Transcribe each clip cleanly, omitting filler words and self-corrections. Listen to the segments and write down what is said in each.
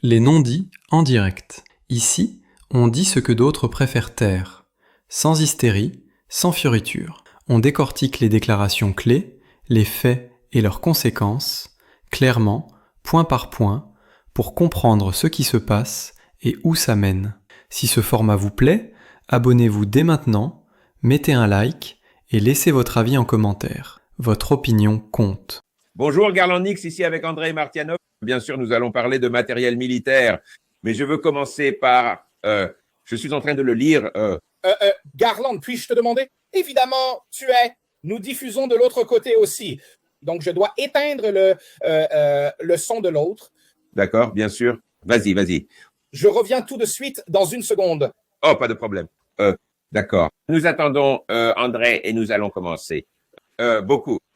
Les non-dits en direct. Ici, on dit ce que d'autres préfèrent taire. Sans hystérie, sans fioriture. On décortique les déclarations clés, les faits et leurs conséquences, clairement, point par point, pour comprendre ce qui se passe et où ça mène. Si ce format vous plaît, abonnez-vous dès maintenant, mettez un like et laissez votre avis en commentaire. Votre opinion compte. Bonjour Garlandix, ici avec André Martianov. Bien sûr, nous allons parler de matériel militaire, mais je veux commencer par... je suis en train de le lire. Garland, puis-je te demander? Évidemment, tu es. Nous diffusons de l'autre côté aussi. Donc, je dois éteindre le son de l'autre. D'accord, bien sûr. Vas-y. Je reviens tout de suite dans une seconde. Oh, pas de problème. D'accord. Nous attendons André et nous allons commencer.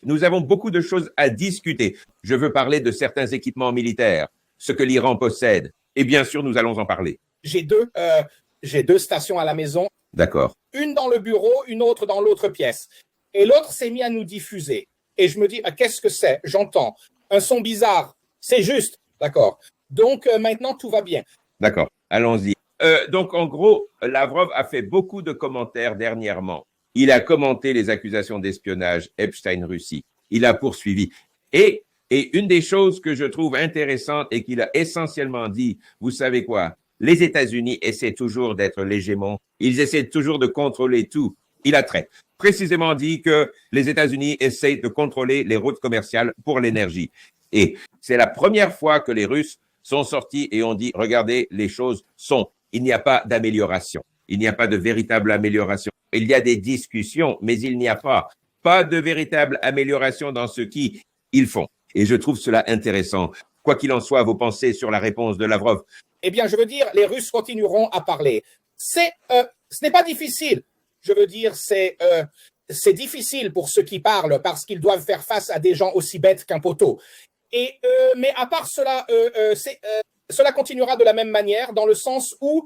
Nous avons beaucoup de choses à discuter. Je veux parler de certains équipements militaires, ce que l'Iran possède. Et bien sûr, nous allons en parler. J'ai deux stations à la maison. D'accord. Une dans le bureau, une autre dans l'autre pièce. Et l'autre s'est mis à nous diffuser. Et je me dis, qu'est-ce que c'est? J'entends un son bizarre. C'est juste. D'accord. Donc, maintenant, tout va bien. D'accord. Allons-y. Donc, en gros, Lavrov a fait beaucoup de commentaires dernièrement. Il a commenté les accusations d'espionnage Epstein-Russie. Il a poursuivi. Et une des choses que je trouve intéressante et qu'il a essentiellement dit, vous savez quoi? Les États-Unis essaient toujours d'être l'hégémon. Ils essaient toujours de contrôler tout. Il a très précisément dit que les États-Unis essaient de contrôler les routes commerciales pour l'énergie. Et c'est la première fois que les Russes sont sortis et ont dit, regardez, les choses sont. Il n'y a pas d'amélioration. Il n'y a pas de véritable amélioration. Il y a des discussions, mais il n'y a pas de véritable amélioration dans ce qu'ils font. Et je trouve cela intéressant. Quoi qu'il en soit, vos pensées sur la réponse de Lavrov? Eh bien, je veux dire, les Russes continueront à parler. Ce n'est pas difficile. Je veux dire, c'est difficile pour ceux qui parlent parce qu'ils doivent faire face à des gens aussi bêtes qu'un poteau. Mais à part cela, cela continuera de la même manière dans le sens où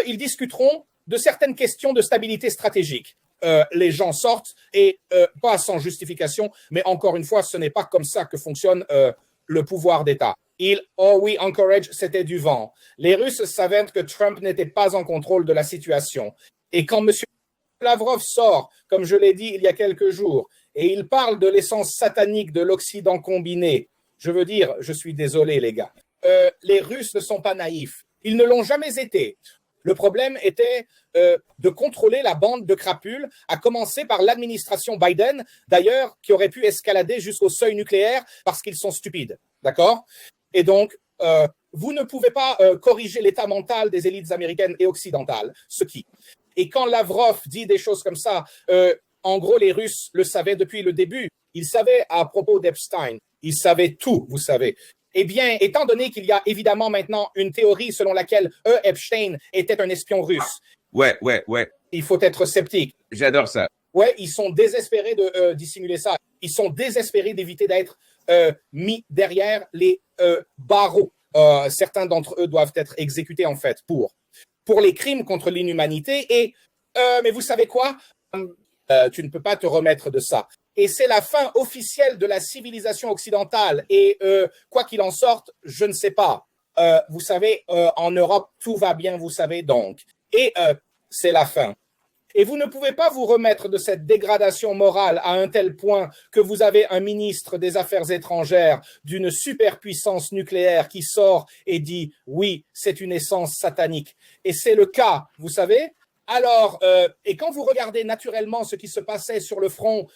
ils discuteront de certaines questions de stabilité stratégique. Les gens sortent et pas sans justification, mais encore une fois, ce n'est pas comme ça que fonctionne le pouvoir d'État. Oh oui, Anchorage, c'était du vent. Les Russes savaient que Trump n'était pas en contrôle de la situation. Et quand M. Lavrov sort, comme je l'ai dit il y a quelques jours, et il parle de l'essence satanique de l'Occident combiné, je veux dire, je suis désolé les gars, les Russes ne sont pas naïfs. Ils ne l'ont jamais été. Le problème était de contrôler la bande de crapules, à commencer par l'administration Biden, d'ailleurs, qui aurait pu escalader jusqu'au seuil nucléaire parce qu'ils sont stupides. D'accord? Et donc, vous ne pouvez pas corriger l'état mental des élites américaines et occidentales, Et quand Lavrov dit des choses comme ça, en gros, les Russes le savaient depuis le début. Ils savaient à propos d'Epstein. Ils savaient tout, vous savez. Eh bien, étant donné qu'il y a évidemment maintenant une théorie selon laquelle Epstein était un espion russe. Ouais. Il faut être sceptique. J'adore ça. Ouais, ils sont désespérés de dissimuler ça. Ils sont désespérés d'éviter d'être mis derrière les barreaux. Certains d'entre eux doivent être exécutés en fait pour les crimes contre l'inhumanité. Mais vous savez quoi? Tu ne peux pas te remettre de ça. Et c'est la fin officielle de la civilisation occidentale. Et quoi qu'il en sorte, je ne sais pas. Vous savez, en Europe, tout va bien, vous savez donc. Et c'est la fin. Et vous ne pouvez pas vous remettre de cette dégradation morale à un tel point que vous avez un ministre des Affaires étrangères d'une superpuissance nucléaire qui sort et dit « Oui, c'est une essence satanique ». Et c'est le cas, vous savez. Alors, et quand vous regardez naturellement ce qui se passait sur le front,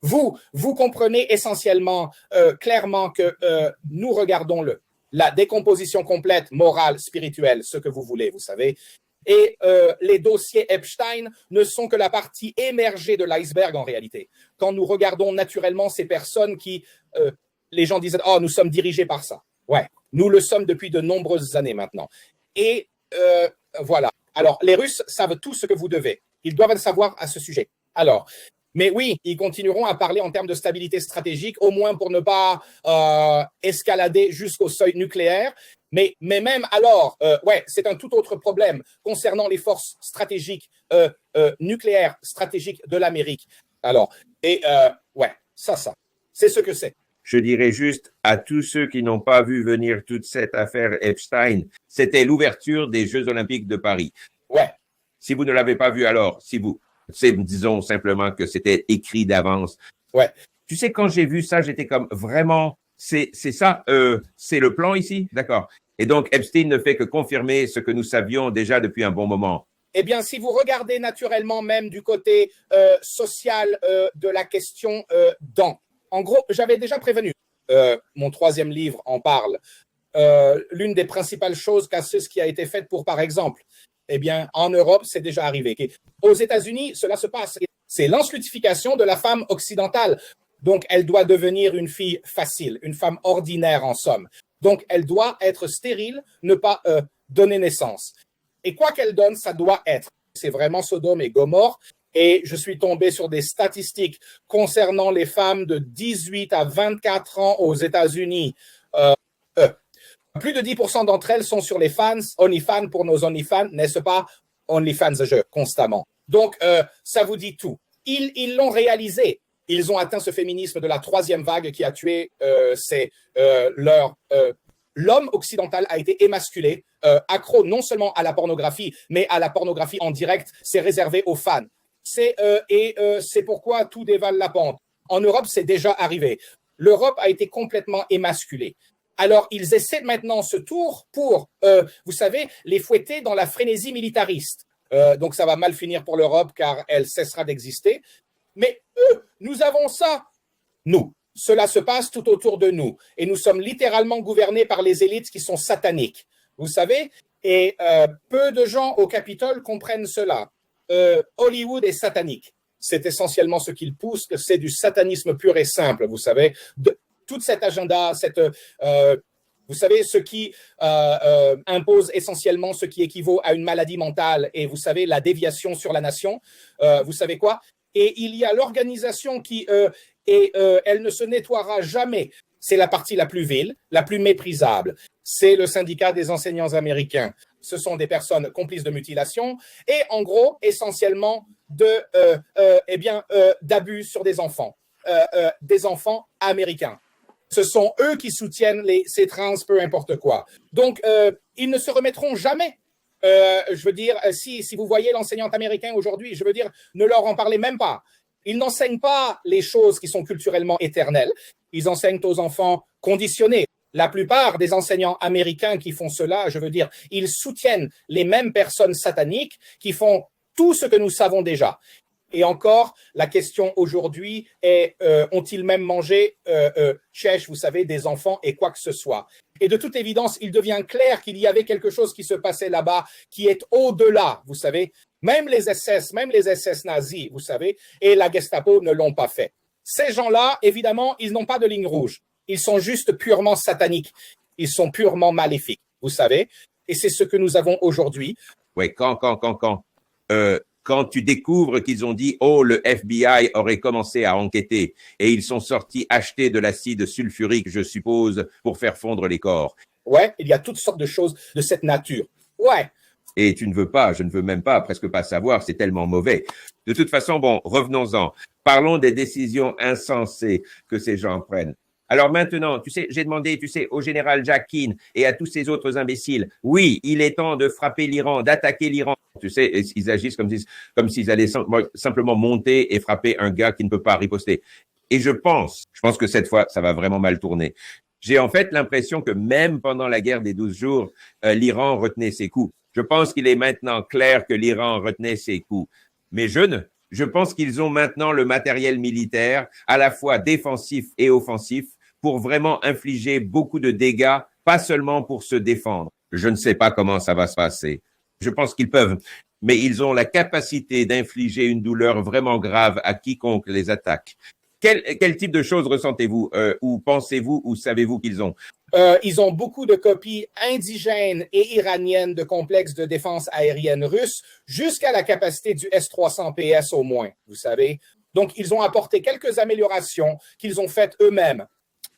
vous comprenez essentiellement, clairement que nous regardons la décomposition complète, morale, spirituelle, ce que vous voulez, vous savez. Et les dossiers Epstein ne sont que la partie émergée de l'iceberg en réalité. Quand nous regardons naturellement ces personnes qui, les gens disent « Oh, nous sommes dirigés par ça ». Ouais, nous le sommes depuis de nombreuses années maintenant. Et voilà. Alors, les Russes savent tout ce que vous devez. Ils doivent le savoir à ce sujet. Alors, mais oui, ils continueront à parler en termes de stabilité stratégique, au moins pour ne pas escalader jusqu'au seuil nucléaire. Mais même alors, c'est un tout autre problème concernant les forces stratégiques nucléaires stratégiques de l'Amérique. Alors, ça, c'est ce que c'est. Je dirais juste à tous ceux qui n'ont pas vu venir toute cette affaire Epstein, c'était l'ouverture des Jeux Olympiques de Paris. Ouais. Si vous ne l'avez pas vu alors, disons simplement que c'était écrit d'avance. Ouais. Tu sais, quand j'ai vu ça, j'étais comme vraiment, c'est ça, c'est le plan ici, d'accord. Et donc Epstein ne fait que confirmer ce que nous savions déjà depuis un bon moment. Eh bien, si vous regardez naturellement même du côté social de la question en gros, j'avais déjà prévenu, mon 3e livre en parle. L'une des principales choses ce qui a été fait pour, par exemple, eh bien, en Europe, c'est déjà arrivé. Aux États-Unis, cela se passe. C'est l'inslutification de la femme occidentale. Donc, elle doit devenir une fille facile, une femme ordinaire en somme. Donc, elle doit être stérile, ne pas donner naissance. Et quoi qu'elle donne, ça doit être. C'est vraiment Sodome et Gomorrhe. Et je suis tombé sur des statistiques concernant les femmes de 18 à 24 ans aux États-Unis. Plus de 10% d'entre elles sont sur les fans, OnlyFans pour nos OnlyFans, n'est-ce pas? OnlyFans constamment. Donc, ça vous dit tout. Ils l'ont réalisé. Ils ont atteint ce féminisme de la 3e vague qui a tué l'homme occidental a été émasculé, accro non seulement à la pornographie, mais à la pornographie en direct. C'est réservé aux fans. C'est pourquoi tout dévale la pente. En Europe, c'est déjà arrivé. L'Europe a été complètement émasculée. Alors, ils essaient maintenant ce tour pour, vous savez, les fouetter dans la frénésie militariste. Donc, ça va mal finir pour l'Europe car elle cessera d'exister. Mais nous avons ça. Nous. Cela se passe tout autour de nous. Et nous sommes littéralement gouvernés par les élites qui sont sataniques. Vous savez? Et peu de gens au Capitole comprennent cela. Hollywood est satanique. C'est essentiellement ce qu'il pousse, c'est du satanisme pur et simple, vous savez. Tout cet agenda, vous savez, ce qui impose essentiellement ce qui équivaut à une maladie mentale et vous savez, la déviation sur la nation, vous savez quoi? Et il y a l'organisation qui, elle ne se nettoiera jamais. C'est la partie la plus vile, la plus méprisable. C'est le syndicat des enseignants américains. Ce sont des personnes complices de mutilation et en gros, essentiellement, d'abus sur des enfants américains. Ce sont eux qui soutiennent ces trans, peu importe quoi. Donc, ils ne se remettront jamais. Je veux dire, si vous voyez l'enseignant américain aujourd'hui, je veux dire, ne leur en parlez même pas. Ils n'enseignent pas les choses qui sont culturellement éternelles. Ils enseignent aux enfants conditionnés. La plupart des enseignants américains qui font cela, je veux dire, ils soutiennent les mêmes personnes sataniques qui font tout ce que nous savons déjà. Et encore, la question aujourd'hui est, ont-ils même mangé chèche, vous savez, des enfants et quoi que ce soit? Et de toute évidence, il devient clair qu'il y avait quelque chose qui se passait là-bas qui est au-delà, vous savez. Même les SS nazis, vous savez, et la Gestapo ne l'ont pas fait. Ces gens-là, évidemment, ils n'ont pas de ligne rouge. Ils sont juste purement sataniques. Ils sont purement maléfiques, vous savez. Et c'est ce que nous avons aujourd'hui. Oui, quand tu découvres qu'ils ont dit « Oh, le FBI aurait commencé à enquêter et ils sont sortis acheter de l'acide sulfurique, je suppose, pour faire fondre les corps. » Ouais, il y a toutes sortes de choses de cette nature. Ouais. Et tu ne veux pas, je ne veux même pas, presque pas savoir, c'est tellement mauvais. De toute façon, bon, revenons-en. Parlons des décisions insensées que ces gens prennent. Alors maintenant, tu sais, j'ai demandé, au général Jack Keane et à tous ces autres imbéciles, oui, il est temps de frapper l'Iran, d'attaquer l'Iran. Tu sais, ils agissent comme s'ils allaient simplement monter et frapper un gars qui ne peut pas riposter. Et je pense que cette fois, ça va vraiment mal tourner. J'ai en fait l'impression que même pendant la guerre des 12 jours, l'Iran retenait ses coups. Je pense qu'il est maintenant clair que l'Iran retenait ses coups. Mais je pense qu'ils ont maintenant le matériel militaire, à la fois défensif et offensif, pour vraiment infliger beaucoup de dégâts, pas seulement pour se défendre. Je ne sais pas comment ça va se passer. Je pense qu'ils peuvent, mais ils ont la capacité d'infliger une douleur vraiment grave à quiconque les attaque. Quel type de choses ressentez-vous ou pensez-vous ou savez-vous qu'ils ont? Ils ont beaucoup de copies indigènes et iraniennes de complexes de défense aérienne russes jusqu'à la capacité du S-300 PS au moins, vous savez. Donc, ils ont apporté quelques améliorations qu'ils ont faites eux-mêmes.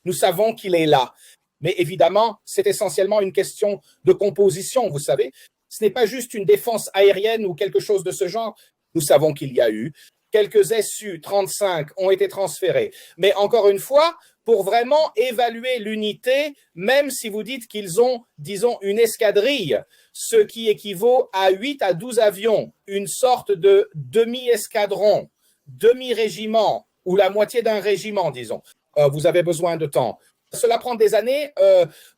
Nous savons qu'il est là. Mais évidemment, c'est essentiellement une question de composition, vous savez. Ce n'est pas juste une défense aérienne ou quelque chose de ce genre. Nous savons qu'il y a eu quelques Su-35 ont été transférés. Mais encore une fois, pour vraiment évaluer l'unité, même si vous dites qu'ils ont, disons, une escadrille, ce qui équivaut à 8 à 12 avions, une sorte de demi-escadron, demi-régiment, ou la moitié d'un régiment, disons, vous avez besoin de temps. Cela prend des années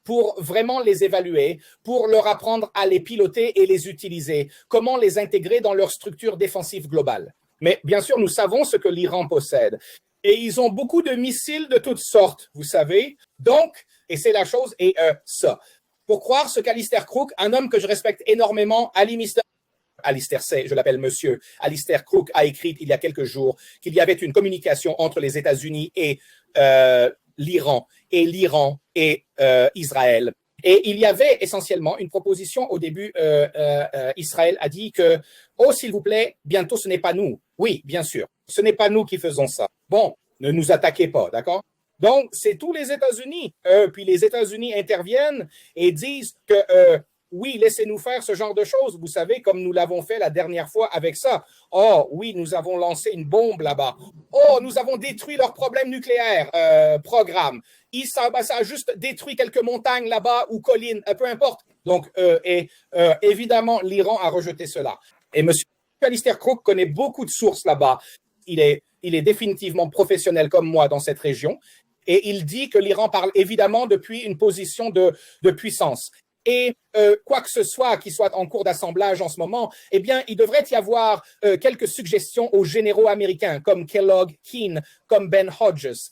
pour vraiment les évaluer, pour leur apprendre à les piloter et les utiliser, comment les intégrer dans leur structure défensive globale. Mais bien sûr, nous savons ce que l'Iran possède. Et ils ont beaucoup de missiles de toutes sortes, vous savez. Donc, et c'est la chose, et ça. Pour croire ce qu'Alistair Crooke, un homme que je respecte énormément, Alistair C, je l'appelle monsieur, Alistair Crooke a écrit il y a quelques jours qu'il y avait une communication entre les États-Unis et l'Iran et Israël. Et il y avait essentiellement une proposition au début, Israël a dit que, oh s'il vous plaît, bientôt ce n'est pas nous. Oui, bien sûr, ce n'est pas nous qui faisons ça. Bon, ne nous attaquez pas, d'accord? Donc, c'est tous les États-Unis. Puis les États-Unis interviennent et disent que, oui, laissez-nous faire ce genre de choses. Vous savez, comme nous l'avons fait la dernière fois avec ça. Oh, oui, nous avons lancé une bombe là-bas. Oh, nous avons détruit leur problème nucléaire, programme. Ça a juste détruit quelques montagnes là-bas ou collines, peu importe. Donc, évidemment, l'Iran a rejeté cela. Et M. Alistair Crooke connaît beaucoup de sources là-bas. Il est définitivement professionnel comme moi dans cette région. Et il dit que l'Iran parle évidemment depuis une position de puissance. Et quoi que ce soit qui soit en cours d'assemblage en ce moment, eh bien, il devrait y avoir quelques suggestions aux généraux américains comme Kellogg, Keane, comme Ben Hodges.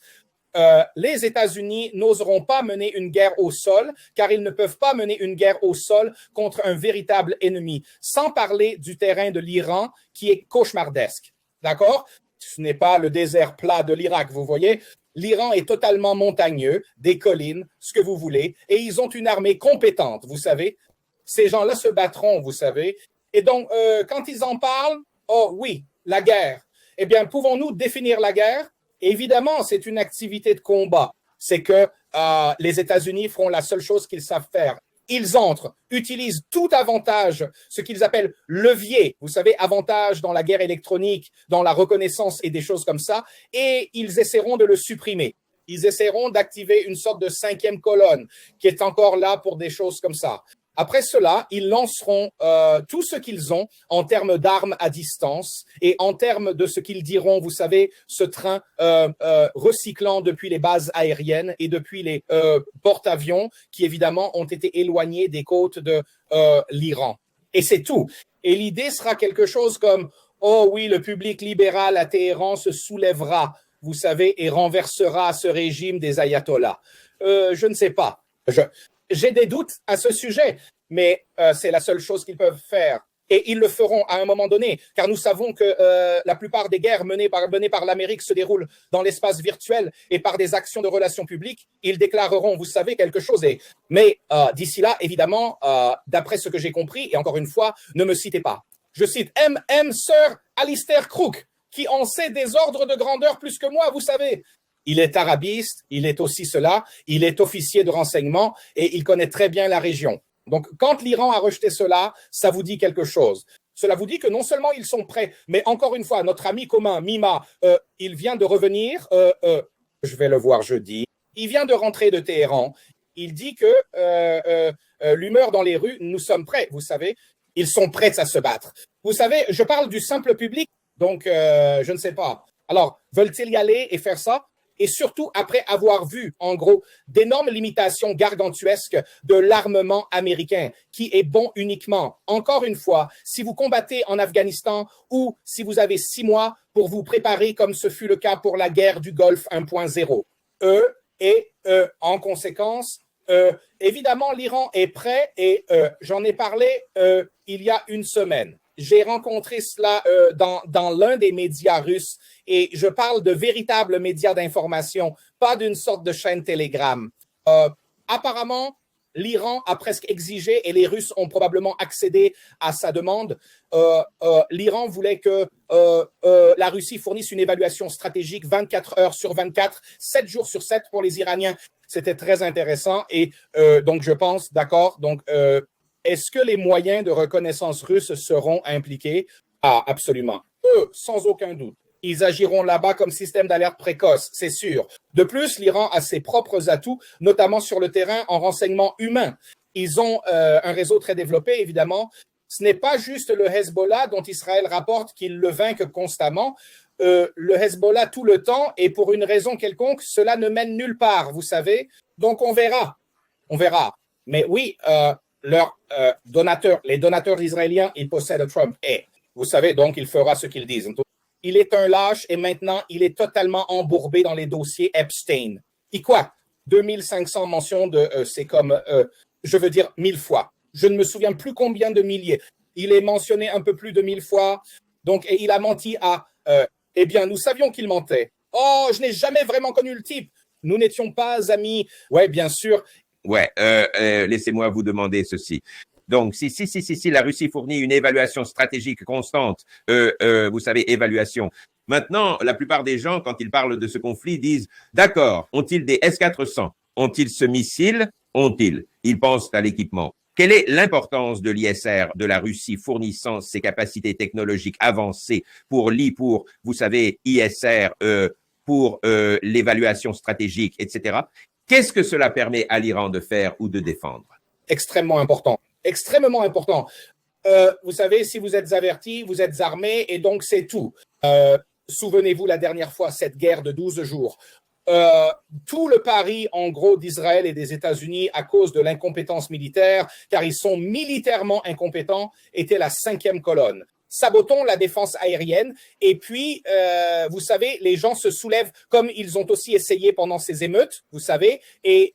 Les États-Unis n'oseront pas mener une guerre au sol, car ils ne peuvent pas mener une guerre au sol contre un véritable ennemi, sans parler du terrain de l'Iran qui est cauchemardesque. D'accord? Ce n'est pas le désert plat de l'Irak, vous voyez. L'Iran est totalement montagneux, des collines, ce que vous voulez, et ils ont une armée compétente, vous savez. Ces gens-là se battront, vous savez. Et donc, quand ils en parlent, oh oui, la guerre. Eh bien, pouvons-nous définir la guerre? Évidemment, c'est une activité de combat. C'est que les États-Unis feront la seule chose qu'ils savent faire. Ils entrent, utilisent tout avantage, ce qu'ils appellent levier, vous savez, avantage dans la guerre électronique, dans la reconnaissance et des choses comme ça, et ils essaieront de le supprimer. Ils essaieront d'activer une sorte de cinquième colonne qui est encore là pour des choses comme ça. Après cela, ils lanceront tout ce qu'ils ont en termes d'armes à distance et en termes de ce qu'ils diront, vous savez, ce train recyclant depuis les bases aériennes et depuis les porte-avions qui, évidemment, ont été éloignés des côtes de l'Iran. Et c'est tout. Et l'idée sera quelque chose comme « Oh oui, le public libéral à Téhéran se soulèvera, vous savez, et renversera ce régime des ayatollahs. » Je ne sais pas. J'ai des doutes à ce sujet, mais c'est la seule chose qu'ils peuvent faire. Et ils le feront à un moment donné, car nous savons que la plupart des guerres menées par l'Amérique se déroulent dans l'espace virtuel et par des actions de relations publiques. Ils déclareront, vous savez, quelque chose. Mais d'ici là, évidemment, d'après ce que j'ai compris, et encore une fois, ne me citez pas. Je cite M.M. Sir Alistair Crooke, qui en sait des ordres de grandeur plus que moi, vous savez. Il est arabiste, il est aussi cela, il est officier de renseignement et il connaît très bien la région. Donc, quand l'Iran a rejeté cela, ça vous dit quelque chose. Cela vous dit que non seulement ils sont prêts, mais encore une fois, notre ami commun, Mima, il vient de revenir, je vais le voir jeudi, il vient de rentrer de Téhéran, il dit que l'humeur dans les rues, nous sommes prêts, vous savez, ils sont prêts à se battre. Vous savez, je parle du simple public, donc je ne sais pas. Alors, veulent-ils y aller et faire ça? Et surtout après avoir vu, en gros, d'énormes limitations gargantuesques de l'armement américain, qui est bon uniquement, encore une fois, si vous combattez en Afghanistan ou si vous avez 6 mois pour vous préparer comme ce fut le cas pour la guerre du Golfe 1.0. En conséquence, évidemment, l'Iran est prêt et j'en ai parlé il y a une semaine. J'ai rencontré cela dans l'un des médias russes et je parle de véritables médias d'information, pas d'une sorte de chaîne Telegram. Apparemment, l'Iran a presque exigé et les Russes ont probablement accédé à sa demande. L'Iran voulait que la Russie fournisse une évaluation stratégique 24 heures sur 24, 7 jours sur 7 pour les Iraniens. C'était très intéressant et donc je pense, d'accord, donc est-ce que les moyens de reconnaissance russes seront impliqués? Ah, absolument. Sans aucun doute. Ils agiront là-bas comme système d'alerte précoce, c'est sûr. De plus, l'Iran a ses propres atouts, notamment sur le terrain en renseignement humain. Ils ont un réseau très développé, évidemment. Ce n'est pas juste le Hezbollah dont Israël rapporte qu'il le vainque constamment. Le Hezbollah tout le temps, et pour une raison quelconque, cela ne mène nulle part, vous savez. Donc on verra. On verra. Mais oui, leurs donateurs, les donateurs israéliens, ils possèdent Trump. Et vous savez, donc il fera ce qu'ils disent. Il est un lâche et maintenant il est totalement embourbé dans les dossiers Epstein. Et quoi? 2500 mentions c'est comme, je veux dire, 1000 fois. Je ne me souviens plus combien de milliers. Il est mentionné un peu plus de 1000 fois. Donc, et il a menti à, eh bien, nous savions qu'il mentait. Oh, je n'ai jamais vraiment connu le type. Nous n'étions pas amis. Ouais, bien sûr. Ouais, laissez-moi vous demander ceci. Donc, si la Russie fournit une évaluation stratégique constante, vous savez, évaluation. Maintenant, la plupart des gens, quand ils parlent de ce conflit, disent, d'accord, ont-ils des S-400? Ont-ils ce missile? Ont-ils? Ils pensent à l'équipement. Quelle est l'importance de l'ISR, de la Russie fournissant ses capacités technologiques avancées pour vous savez, ISR, pour l'évaluation stratégique, etc. Qu'est-ce que cela permet à l'Iran de faire ou de défendre? Extrêmement important. Extrêmement important. Vous savez, si vous êtes avertis, vous êtes armés, et donc c'est tout. Souvenez-vous la dernière fois, cette guerre de 12 jours. Tout le pari, en gros, d'Israël et des États-Unis à cause de l'incompétence militaire, car ils sont militairement incompétents, était la 5e colonne. Sabotons la défense aérienne. Et puis, vous savez, les gens se soulèvent comme ils ont aussi essayé pendant ces émeutes, vous savez, et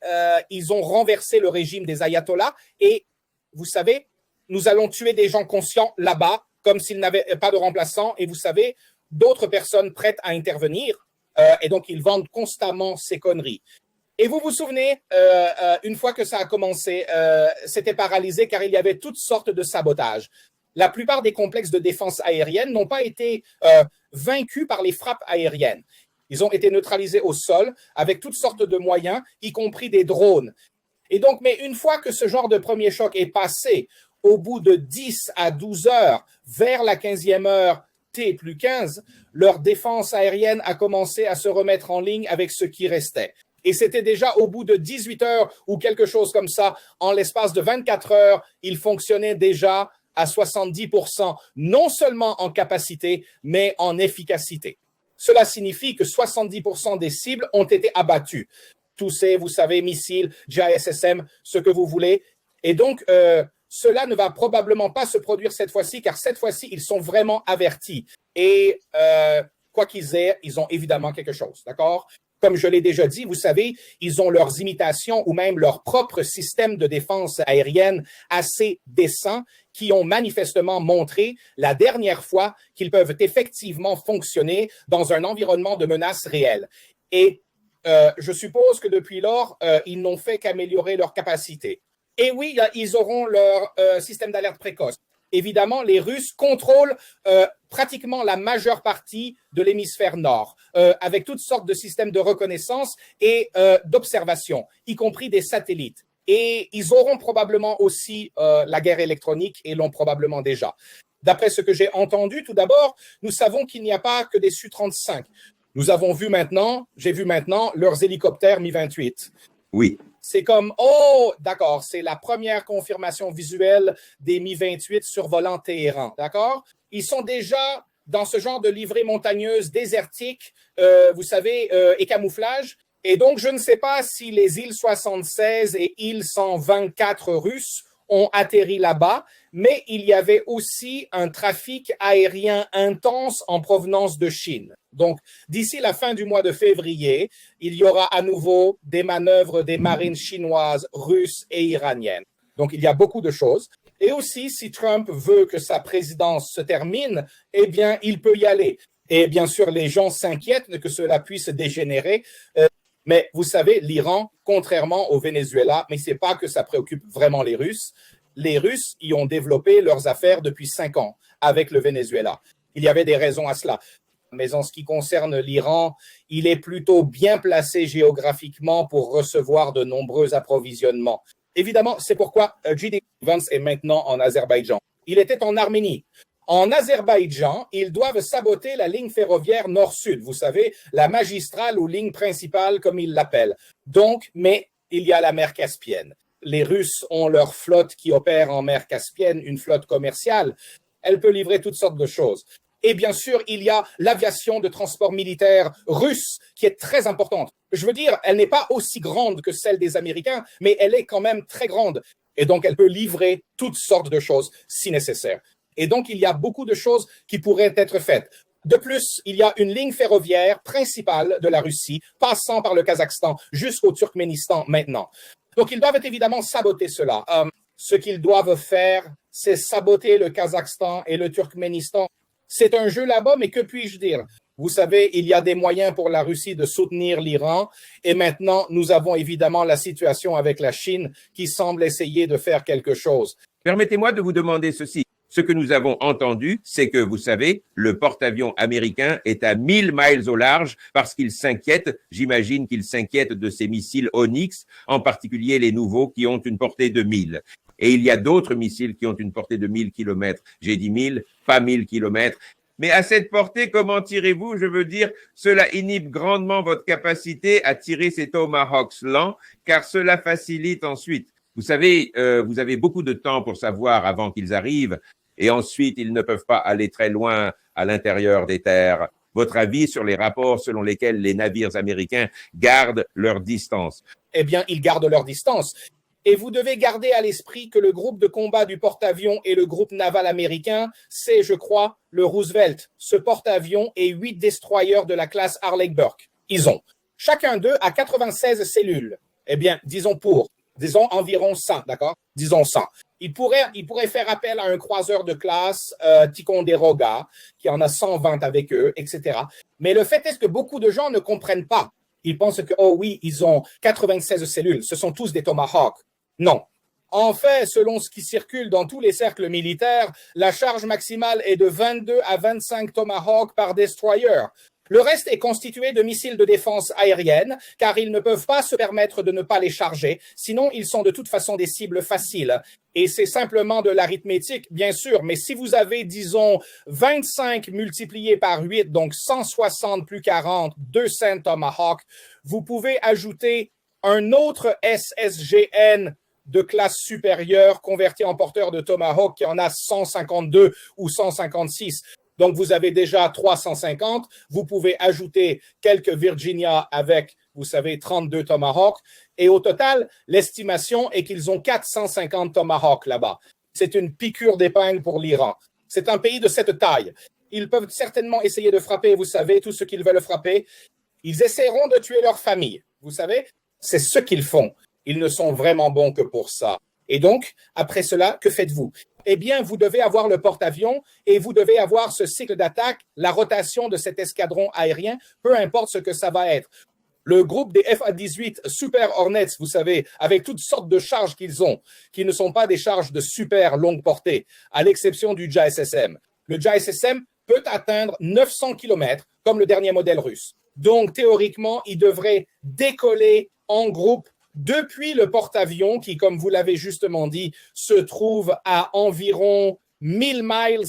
ils ont renversé le régime des ayatollahs. Et vous savez, nous allons tuer des gens conscients là-bas, comme s'ils n'avaient pas de remplaçants. Et vous savez, d'autres personnes prêtes à intervenir. Et donc, ils vendent constamment ces conneries. Et vous vous souvenez, une fois que ça a commencé, c'était paralysé car il y avait toutes sortes de sabotages. La plupart des complexes de défense aérienne n'ont pas été vaincus par les frappes aériennes. Ils ont été neutralisés au sol avec toutes sortes de moyens, y compris des drones. Et donc, mais une fois que ce genre de premier choc est passé, au bout de 10 à 12 heures, vers la 15e heure, T plus 15, leur défense aérienne a commencé à se remettre en ligne avec ce qui restait. Et c'était déjà au bout de 18 heures ou quelque chose comme ça, en l'espace de 24 heures, ils fonctionnaient déjà à 70%, non seulement en capacité, mais en efficacité. Cela signifie que 70% des cibles ont été abattues. Tous ces, vous savez, missiles, JSSM, ce que vous voulez. Et donc, cela ne va probablement pas se produire cette fois-ci, car cette fois-ci, ils sont vraiment avertis. Et quoi qu'ils aient, ils ont évidemment quelque chose, d'accord? Comme je l'ai déjà dit, vous savez, ils ont leurs imitations ou même leur propre système de défense aérienne assez décent qui ont manifestement montré la dernière fois qu'ils peuvent effectivement fonctionner dans un environnement de menace réelle. Et je suppose que depuis lors, ils n'ont fait qu'améliorer leurs capacités. Et oui, ils auront leur système d'alerte précoce. Évidemment, les Russes contrôlent pratiquement la majeure partie de l'hémisphère nord, avec toutes sortes de systèmes de reconnaissance et d'observation, y compris des satellites. Et ils auront probablement aussi la guerre électronique et l'ont probablement déjà. D'après ce que j'ai entendu, tout d'abord, nous savons qu'il n'y a pas que des Su-35. Nous avons vu maintenant, j'ai vu maintenant leurs hélicoptères Mi-28. Oui. C'est comme, oh, d'accord, c'est la première confirmation visuelle des Mi-28 survolant Téhéran, d'accord? Ils sont déjà dans ce genre de livrée montagneuse désertique, vous savez, et camouflage. Et donc, je ne sais pas si les îles 76 et îles 124 russes ont atterri là-bas, mais il y avait aussi un trafic aérien intense en provenance de Chine. Donc, d'ici la fin du mois de février, il y aura à nouveau des manœuvres des marines chinoises, russes et iraniennes. Donc, il y a beaucoup de choses. Et aussi, si Trump veut que sa présidence se termine, eh bien, il peut y aller. Et bien sûr, les gens s'inquiètent que cela puisse dégénérer. Mais vous savez, l'Iran, contrairement au Venezuela, mais ce n'est pas que ça préoccupe vraiment les Russes y ont développé leurs affaires depuis 5 ans avec le Venezuela. Il y avait des raisons à cela. Mais en ce qui concerne l'Iran, il est plutôt bien placé géographiquement pour recevoir de nombreux approvisionnements. Évidemment, c'est pourquoi J.D. Vance est maintenant en Azerbaïdjan. Il était en Arménie. En Azerbaïdjan, ils doivent saboter la ligne ferroviaire nord-sud, vous savez, la magistrale ou ligne principale comme ils l'appellent. Donc, mais il y a la mer Caspienne. Les Russes ont leur flotte qui opère en mer Caspienne, une flotte commerciale. Elle peut livrer toutes sortes de choses. Et bien sûr, il y a l'aviation de transport militaire russe qui est très importante. Je veux dire, elle n'est pas aussi grande que celle des Américains, mais elle est quand même très grande. Et donc, elle peut livrer toutes sortes de choses si nécessaire. Et donc, il y a beaucoup de choses qui pourraient être faites. De plus, il y a une ligne ferroviaire principale de la Russie, passant par le Kazakhstan jusqu'au Turkménistan maintenant. Donc, ils doivent évidemment saboter cela. Ce qu'ils doivent faire, c'est saboter le Kazakhstan et le Turkménistan. C'est un jeu là-bas, mais que puis-je dire? Vous savez, il y a des moyens pour la Russie de soutenir l'Iran. Et maintenant, nous avons évidemment la situation avec la Chine qui semble essayer de faire quelque chose. Permettez-moi de vous demander ceci. Ce que nous avons entendu, c'est que, vous savez, le porte-avions américain est à 1000 miles au large parce qu'il s'inquiète, j'imagine qu'il s'inquiète de ces missiles Onyx, en particulier les nouveaux qui ont une portée de 1000. Et il y a d'autres missiles qui ont une portée de 1000 kilomètres. J'ai dit 1000, pas 1000 kilomètres. Mais à cette portée, comment tirez-vous? Je veux dire, cela inhibe grandement votre capacité à tirer ces Tomahawks lents, car cela facilite ensuite. Vous savez, vous avez beaucoup de temps pour savoir avant qu'ils arrivent, et ensuite, ils ne peuvent pas aller très loin à l'intérieur des terres. Votre avis sur les rapports selon lesquels les navires américains gardent leur distance? Eh bien, ils gardent leur distance. Et vous devez garder à l'esprit que le groupe de combat du porte-avions et le groupe naval américain, c'est, je crois, le Roosevelt. Ce porte-avions et 8 destroyers de la classe Harley-Burke. Ils ont. Chacun d'eux a 96 cellules. Eh bien, disons environ 100, d'accord? Disons 100. Il pourrait faire appel à un croiseur de classe, Ticonderoga, qui en a 120 avec eux, etc. Mais le fait est que beaucoup de gens ne comprennent pas. Ils pensent que, oh oui, ils ont 96 cellules, ce sont tous des Tomahawks. Non. En fait, selon ce qui circule dans tous les cercles militaires, la charge maximale est de 22 à 25 Tomahawks par destroyer. Le reste est constitué de missiles de défense aérienne, car ils ne peuvent pas se permettre de ne pas les charger, sinon ils sont de toute façon des cibles faciles. Et c'est simplement de l'arithmétique, bien sûr, mais si vous avez, disons, 25 multiplié par 8, donc 160 plus 40, 200 Tomahawk, vous pouvez ajouter un autre SSGN de classe supérieure converti en porteur de Tomahawk qui en a 152 ou 156. Donc, vous avez déjà 350. Vous pouvez ajouter quelques Virginia avec, vous savez, 32 Tomahawk. Et au total, l'estimation est qu'ils ont 450 Tomahawk là-bas. C'est une piqûre d'épingle pour l'Iran. C'est un pays de cette taille. Ils peuvent certainement essayer de frapper, vous savez, tout ce qu'ils veulent frapper. Ils essaieront de tuer leur famille. Vous savez, c'est ce qu'ils font. Ils ne sont vraiment bons que pour ça. Et donc, après cela, que faites-vous? Eh bien, vous devez avoir le porte-avions et vous devez avoir ce cycle d'attaque, la rotation de cet escadron aérien, peu importe ce que ça va être. Le groupe des F-18 Super Hornets, vous savez, avec toutes sortes de charges qu'ils ont, qui ne sont pas des charges de super longue portée, à l'exception du JSSM. Le JSSM peut atteindre 900 km, comme le dernier modèle russe. Donc, théoriquement, il devrait décoller en groupe depuis le porte-avions qui, comme vous l'avez justement dit, se trouve à environ 1000 miles,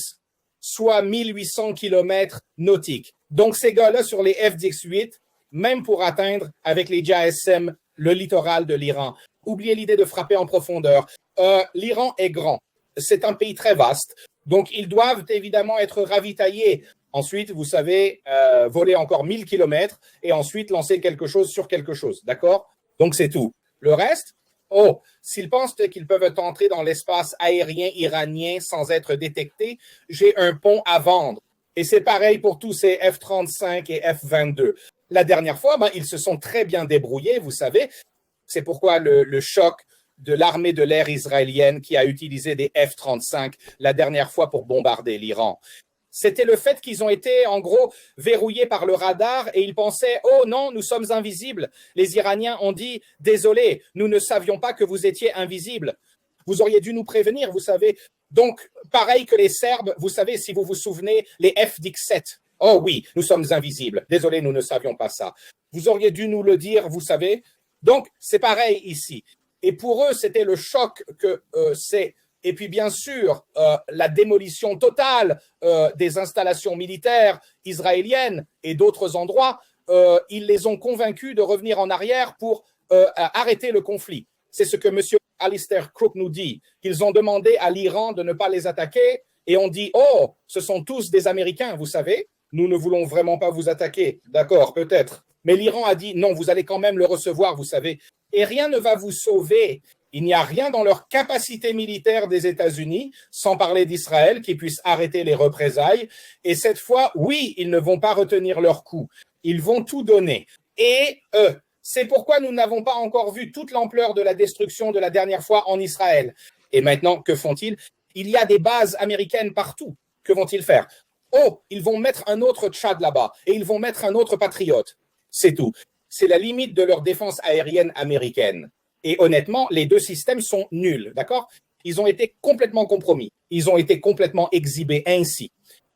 soit 1800 km nautiques. Donc, ces gars-là, sur les F-18, même pour atteindre, avec les JSM, le littoral de l'Iran. Oubliez l'idée de frapper en profondeur. L'Iran est grand. C'est un pays très vaste. Donc, ils doivent évidemment être ravitaillés. Ensuite, vous savez, voler encore 1000 km et ensuite lancer quelque chose sur quelque chose. D'accord? Donc, c'est tout. Le reste, s'ils pensent qu'ils peuvent entrer dans l'espace aérien iranien sans être détectés, j'ai un pont à vendre. Et c'est pareil pour tous ces F-35 et F-22. La dernière fois, ils se sont très bien débrouillés, vous savez. C'est pourquoi le choc de l'armée de l'air israélienne qui a utilisé des F-35 la dernière fois pour bombarder l'Iran. C'était le fait qu'ils ont été, en gros, verrouillés par le radar et ils pensaient « Oh non, nous sommes invisibles ». Les Iraniens ont dit « Désolé, nous ne savions pas que vous étiez invisibles. Vous auriez dû nous prévenir, vous savez. » Donc, pareil que les Serbes, vous savez, si vous vous souvenez, les F-17. « Oh oui, nous sommes invisibles. Désolé, nous ne savions pas ça. » Vous auriez dû nous le dire, vous savez. Donc, c'est pareil ici. Et pour eux, c'était le choc que c'est et puis bien sûr la démolition totale des installations militaires israéliennes et d'autres endroits, ils les ont convaincus de revenir en arrière pour arrêter le conflit. C'est ce que M. Alistair Crooke nous dit, qu'ils ont demandé à l'Iran de ne pas les attaquer et on dit « Oh, ce sont tous des Américains, vous savez, nous ne voulons vraiment pas vous attaquer. » D'accord, peut-être. Mais l'Iran a dit « Non, vous allez quand même le recevoir, vous savez. » Et rien ne va vous sauver. Il n'y a rien dans leur capacité militaire des États-Unis, sans parler d'Israël, qui puisse arrêter les représailles. Et cette fois, oui, ils ne vont pas retenir leur coup. Ils vont tout donner. Et c'est pourquoi nous n'avons pas encore vu toute l'ampleur de la destruction de la dernière fois en Israël. Et maintenant, que font-ils? Il y a des bases américaines partout. Que vont-ils faire? Oh, ils vont mettre un autre Tchad là-bas et ils vont mettre un autre Patriote. C'est tout. C'est la limite de leur défense aérienne américaine. Et honnêtement, les deux systèmes sont nuls, d'accord? Ils ont été complètement compromis. Ils ont été complètement exhibés ainsi.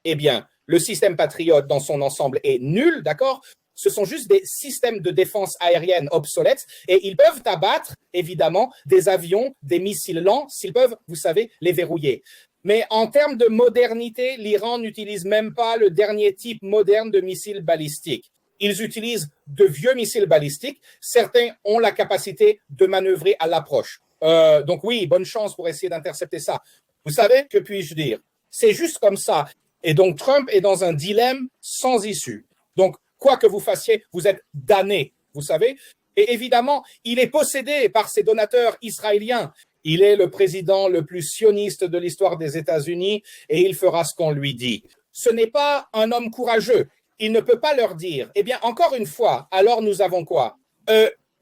Eh bien, le système Patriot dans son ensemble est nul, d'accord? Ce sont juste des systèmes de défense aérienne obsolètes et ils peuvent abattre, évidemment, des avions, des missiles lents, s'ils peuvent, vous savez, les verrouiller. Mais en termes de modernité, l'Iran n'utilise même pas le dernier type moderne de missiles balistiques. Ils utilisent de vieux missiles balistiques. Certains ont la capacité de manœuvrer à l'approche. Donc oui, bonne chance pour essayer d'intercepter ça. Vous savez, que puis-je dire? C'est juste comme ça. Et donc Trump est dans un dilemme sans issue. Donc, quoi que vous fassiez, vous êtes damné, vous savez. Et évidemment, il est possédé par ses donateurs israéliens. Il est le président le plus sioniste de l'histoire des États-Unis et il fera ce qu'on lui dit. Ce n'est pas un homme courageux. Il ne peut pas leur dire, eh bien, encore une fois, alors nous avons quoi?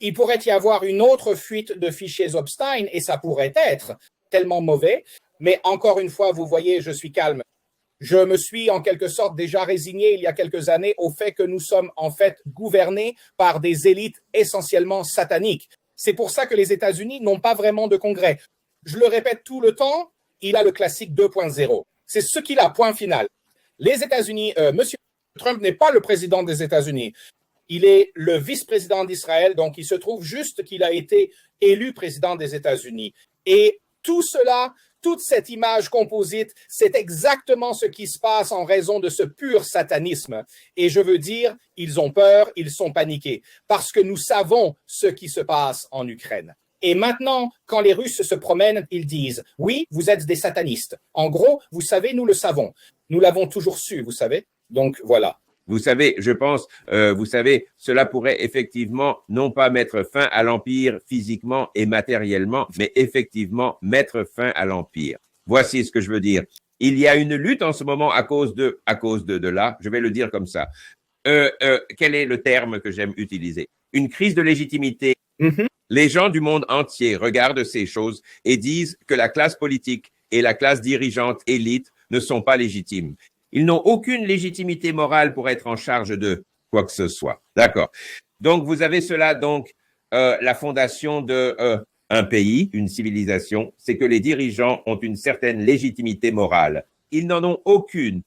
Il pourrait y avoir une autre fuite de fichiers Epstein et ça pourrait être tellement mauvais. Mais encore une fois, vous voyez, je suis calme. Je me suis en quelque sorte déjà résigné il y a quelques années au fait que nous sommes en fait gouvernés par des élites essentiellement sataniques. C'est pour ça que les États-Unis n'ont pas vraiment de congrès. Je le répète tout le temps, il a le classique 2.0. C'est ce qu'il a, point final. Les États-Unis, Monsieur Trump n'est pas le président des États-Unis. Il est le vice-président d'Israël, donc il se trouve juste qu'il a été élu président des États-Unis. Et tout cela, toute cette image composite, c'est exactement ce qui se passe en raison de ce pur satanisme. Et je veux dire, ils ont peur, ils sont paniqués, parce que nous savons ce qui se passe en Ukraine. Et maintenant, quand les Russes se promènent, ils disent « Oui, vous êtes des satanistes. En gros, vous savez, nous le savons. Nous l'avons toujours su, vous savez. Donc, voilà. » Vous savez, je pense, vous savez, cela pourrait effectivement non pas mettre fin à l'Empire physiquement et matériellement, mais effectivement mettre fin à l'Empire. Voici ce que je veux dire. Il y a une lutte en ce moment à cause de là, je vais le dire comme ça. Quel est le terme que j'aime utiliser? Une crise de légitimité. Les gens du monde entier regardent ces choses et disent que la classe politique et la classe dirigeante élite ne sont pas légitimes. Ils n'ont aucune légitimité morale pour être en charge de quoi que ce soit. D'accord. Donc, vous avez cela, donc, la fondation de un pays, une civilisation, c'est que les dirigeants ont une certaine légitimité morale. Ils n'en ont aucune,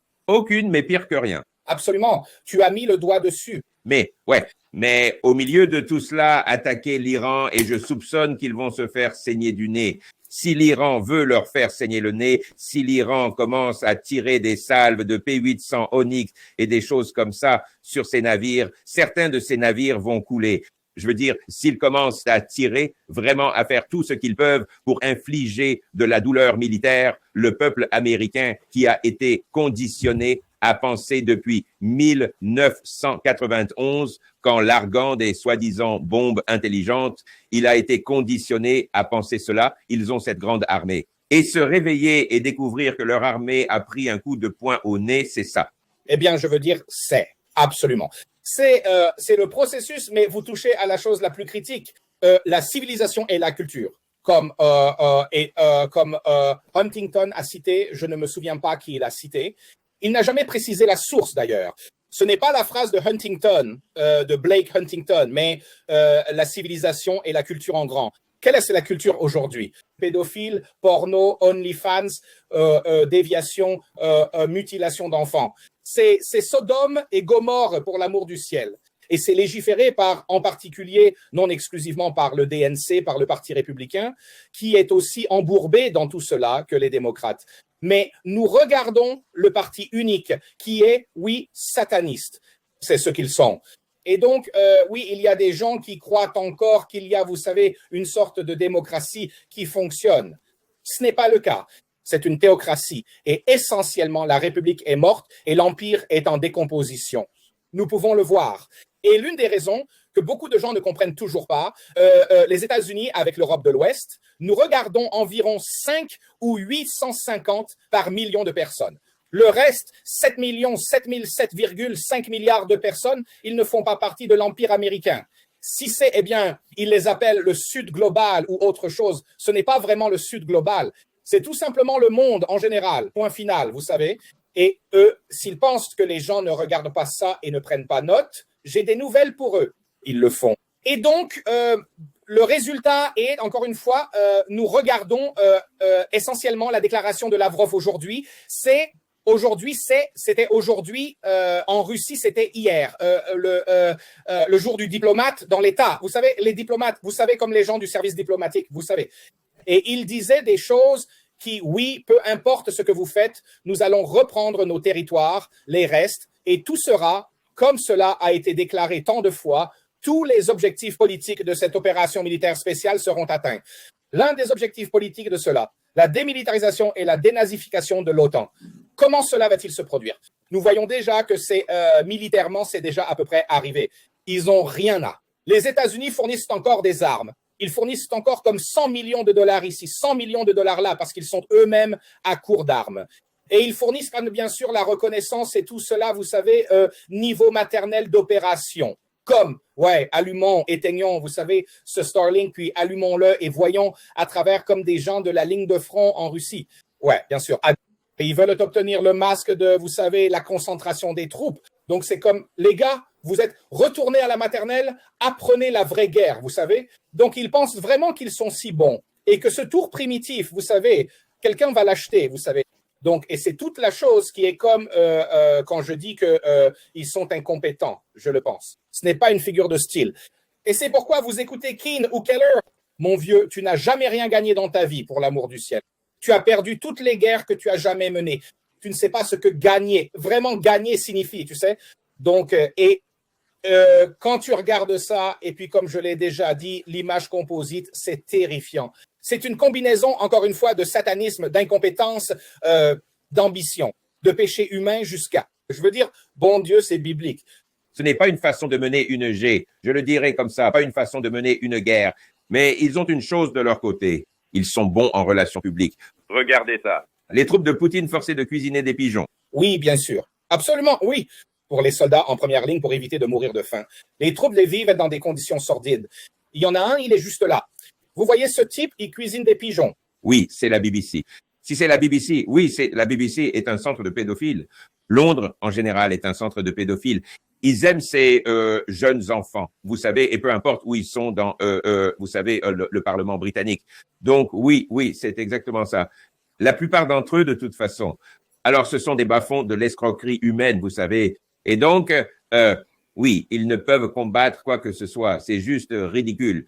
mais pire que rien. Absolument. Tu as mis le doigt dessus. Mais au milieu de tout cela, attaquer l'Iran, et je soupçonne qu'ils vont se faire saigner du nez. Si l'Iran veut leur faire saigner le nez, si l'Iran commence à tirer des salves de P-800 Onyx et des choses comme ça sur ces navires, certains de ces navires vont couler. Je veux dire, s'ils commencent à tirer, vraiment à faire tout ce qu'ils peuvent pour infliger de la douleur militaire, le peuple américain qui a été conditionné à penser depuis 1991, qu'en larguant des soi-disant bombes intelligentes, il a été conditionné à penser cela. Ils ont cette grande armée. Et se réveiller et découvrir que leur armée a pris un coup de poing au nez, c'est ça. Eh bien, je veux dire, c'est absolument. C'est le processus, mais vous touchez à la chose la plus critique, la civilisation et la culture. Comme Huntington a cité, je ne me souviens pas qui l'a cité. Il n'a jamais précisé la source d'ailleurs. Ce n'est pas la phrase de Huntington, de Blake Huntington, mais la civilisation et la culture en grand. Quelle est la culture aujourd'hui? Pédophile, porno, OnlyFans, déviation, mutilation d'enfants. C'est Sodome et Gomorrhe pour l'amour du ciel. Et c'est légiféré par, en particulier, non exclusivement par le DNC, par le Parti républicain, qui est aussi embourbé dans tout cela que les démocrates. Mais nous regardons le parti unique, qui est, oui, sataniste. C'est ce qu'ils sont. Et donc, oui, il y a des gens qui croient encore qu'il y a, vous savez, une sorte de démocratie qui fonctionne. Ce n'est pas le cas. C'est une théocratie. Et essentiellement, la République est morte et l'Empire est en décomposition. Nous pouvons le voir. Et l'une des raisons que beaucoup de gens ne comprennent toujours pas, les États-Unis avec l'Europe de l'Ouest, nous regardons environ 5 ou 850 par million de personnes. Le reste, 7 millions, 7,5 milliards de personnes, ils ne font pas partie de l'Empire américain. Si c'est, eh bien, ils les appellent le Sud global ou autre chose, ce n'est pas vraiment le Sud global. C'est tout simplement le monde en général, point final, vous savez. Et eux, s'ils pensent que les gens ne regardent pas ça et ne prennent pas note, j'ai des nouvelles pour eux. Ils le font. Et donc, le résultat est, encore une fois, nous regardons essentiellement la déclaration de Lavrov aujourd'hui. C'était aujourd'hui, en Russie, c'était hier, le jour du diplomate dans l'État. Vous savez, les diplomates, vous savez, comme les gens du service diplomatique, vous savez. Et il disait des choses qui, oui, peu importe ce que vous faites, nous allons reprendre nos territoires, les restes, et tout sera, comme cela a été déclaré tant de fois, tous les objectifs politiques de cette opération militaire spéciale seront atteints. L'un des objectifs politiques de cela, la démilitarisation et la dénazification de l'OTAN. Comment cela va-t-il se produire? Nous voyons déjà que militairement, c'est déjà à peu près arrivé. Ils n'ont rien là. Les États-Unis fournissent encore des armes. Ils fournissent encore comme 100 millions de dollars ici, 100 millions de dollars là, parce qu'ils sont eux-mêmes à court d'armes. Et ils fournissent bien sûr la reconnaissance et tout cela, vous savez, niveau maternel d'opération. Comme, ouais, allumons, éteignons, vous savez, ce Starlink, puis allumons-le et voyons à travers comme des gens de la ligne de front en Russie. Ouais, bien sûr. Et ils veulent obtenir le masque de, vous savez, la concentration des troupes. Donc c'est comme, les gars, vous êtes retournés à la maternelle, apprenez la vraie guerre, vous savez. Donc ils pensent vraiment qu'ils sont si bons et que ce tour primitif, vous savez, quelqu'un va l'acheter, vous savez. Donc, et c'est toute la chose qui est comme quand je dis qu'ils sont incompétents, je le pense. Ce n'est pas une figure de style. Et c'est pourquoi vous écoutez Keane ou Keller. Mon vieux, tu n'as jamais rien gagné dans ta vie, pour l'amour du ciel. Tu as perdu toutes les guerres que tu as jamais menées. Tu ne sais pas ce que gagner, vraiment gagner signifie, tu sais. Donc, quand tu regardes ça, et puis comme je l'ai déjà dit, l'image composite, c'est terrifiant. C'est une combinaison, encore une fois, de satanisme, d'incompétence, d'ambition, de péché humain jusqu'à. Je veux dire, bon Dieu, c'est biblique. Ce n'est pas une façon de mener une G, je le dirais comme ça, pas une façon de mener une guerre. Mais ils ont une chose de leur côté, ils sont bons en relations publiques. Regardez ça. Les troupes de Poutine forcées de cuisiner des pigeons. Oui, bien sûr. Absolument, oui. Pour les soldats en première ligne pour éviter de mourir de faim. Les troupes les vivent dans des conditions sordides. Il y en a un, il est juste là. Vous voyez ce type, il cuisine des pigeons. Oui, c'est la BBC. Si c'est la BBC, oui, la BBC est un centre de pédophiles. Londres, en général, est un centre de pédophiles. Ils aiment ces jeunes enfants, vous savez, et peu importe où ils sont dans, vous savez, le Parlement britannique. Donc, oui, c'est exactement ça. La plupart d'entre eux, de toute façon. Alors, ce sont des bas-fonds de l'escroquerie humaine, vous savez. Et donc, oui, ils ne peuvent combattre quoi que ce soit. C'est juste ridicule.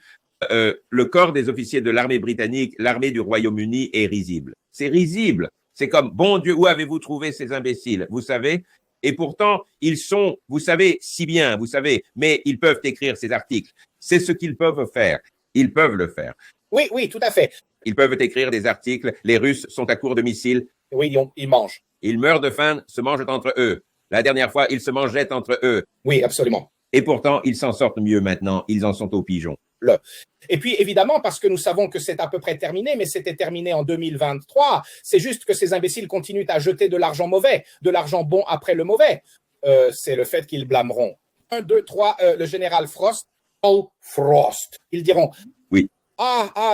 Le corps des officiers de l'armée britannique, l'armée du Royaume-Uni est risible. C'est risible. C'est comme, bon Dieu, où avez-vous trouvé ces imbéciles, vous savez? Et pourtant, ils sont, vous savez, si bien, vous savez, mais ils peuvent écrire ces articles. C'est ce qu'ils peuvent faire. Ils peuvent le faire. Oui, tout à fait. Ils peuvent écrire des articles. Les Russes sont à court de missiles. Oui, ils mangent. Ils meurent de faim, se mangent entre eux. La dernière fois, ils se mangeaient entre eux. Oui, absolument. Et pourtant, ils s'en sortent mieux maintenant. Ils en sont aux pigeons. Et puis, évidemment, parce que nous savons que c'est à peu près terminé, mais c'était terminé en 2023, c'est juste que ces imbéciles continuent à jeter de l'argent mauvais, de l'argent bon après le mauvais. C'est le fait qu'ils blâmeront. 1, 2, 3, le général Frost, ils diront, oui.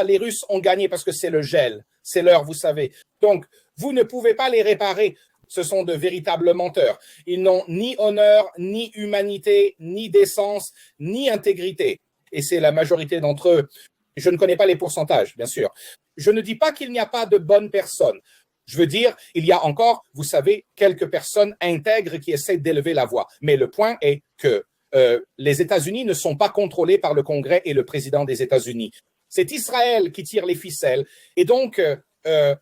Les Russes ont gagné parce que c'est le gel, c'est l'heure, vous savez. Donc, vous ne pouvez pas les réparer. Ce sont de véritables menteurs. Ils n'ont ni honneur, ni humanité, ni décence, ni intégrité. Et c'est la majorité d'entre eux. Je ne connais pas les pourcentages, bien sûr. Je ne dis pas qu'il n'y a pas de bonnes personnes. Je veux dire, il y a encore, vous savez, quelques personnes intègres qui essaient d'élever la voix. Mais le point est que les États-Unis ne sont pas contrôlés par le Congrès et le président des États-Unis. C'est Israël qui tire les ficelles. Et donc,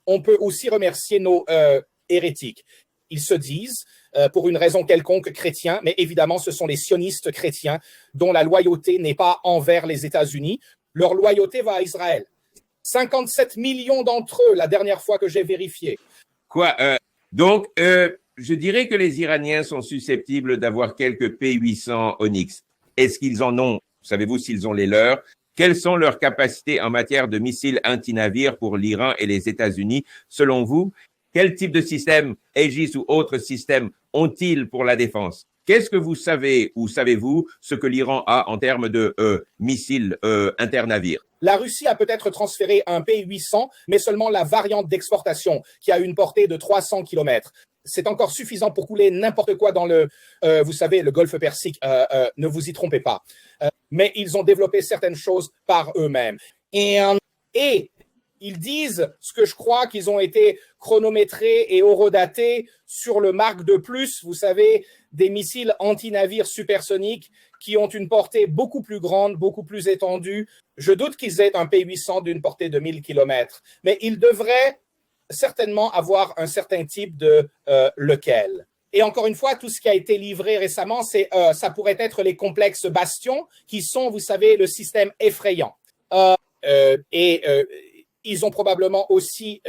on peut aussi remercier nos hérétiques. Ils se disent, pour une raison quelconque, chrétiens, mais évidemment, ce sont les sionistes chrétiens dont la loyauté n'est pas envers les États-Unis. Leur loyauté va à Israël. 57 millions d'entre eux, la dernière fois que j'ai vérifié. Donc, je dirais que les Iraniens sont susceptibles d'avoir quelques P-800 Onyx. Est-ce qu'ils en ont? Savez-vous s'ils ont les leurs? Quelles sont leurs capacités en matière de missiles anti-navires pour l'Iran et les États-Unis, selon vous? Quel type de système, Aegis ou autres systèmes, ont-ils pour la défense? Qu'est-ce que vous savez ou savez-vous ce que l'Iran a en termes de missiles internavires? La Russie a peut-être transféré un P-800, mais seulement la variante d'exportation qui a une portée de 300 km. C'est encore suffisant pour couler n'importe quoi dans vous savez, le golfe Persique. Ne vous y trompez pas. Mais ils ont développé certaines choses par eux-mêmes. Et ils disent, ce que je crois, qu'ils ont été chronométrés et horodatés sur le Mark II+, vous savez, des missiles anti-navires supersoniques qui ont une portée beaucoup plus grande, beaucoup plus étendue. Je doute qu'ils aient un P-800 d'une portée de 1000 km, mais ils devraient certainement avoir un certain type de lequel. Et encore une fois, tout ce qui a été livré récemment, ça pourrait être les complexes Bastion, qui sont, vous savez, le système effrayant. Ils ont probablement aussi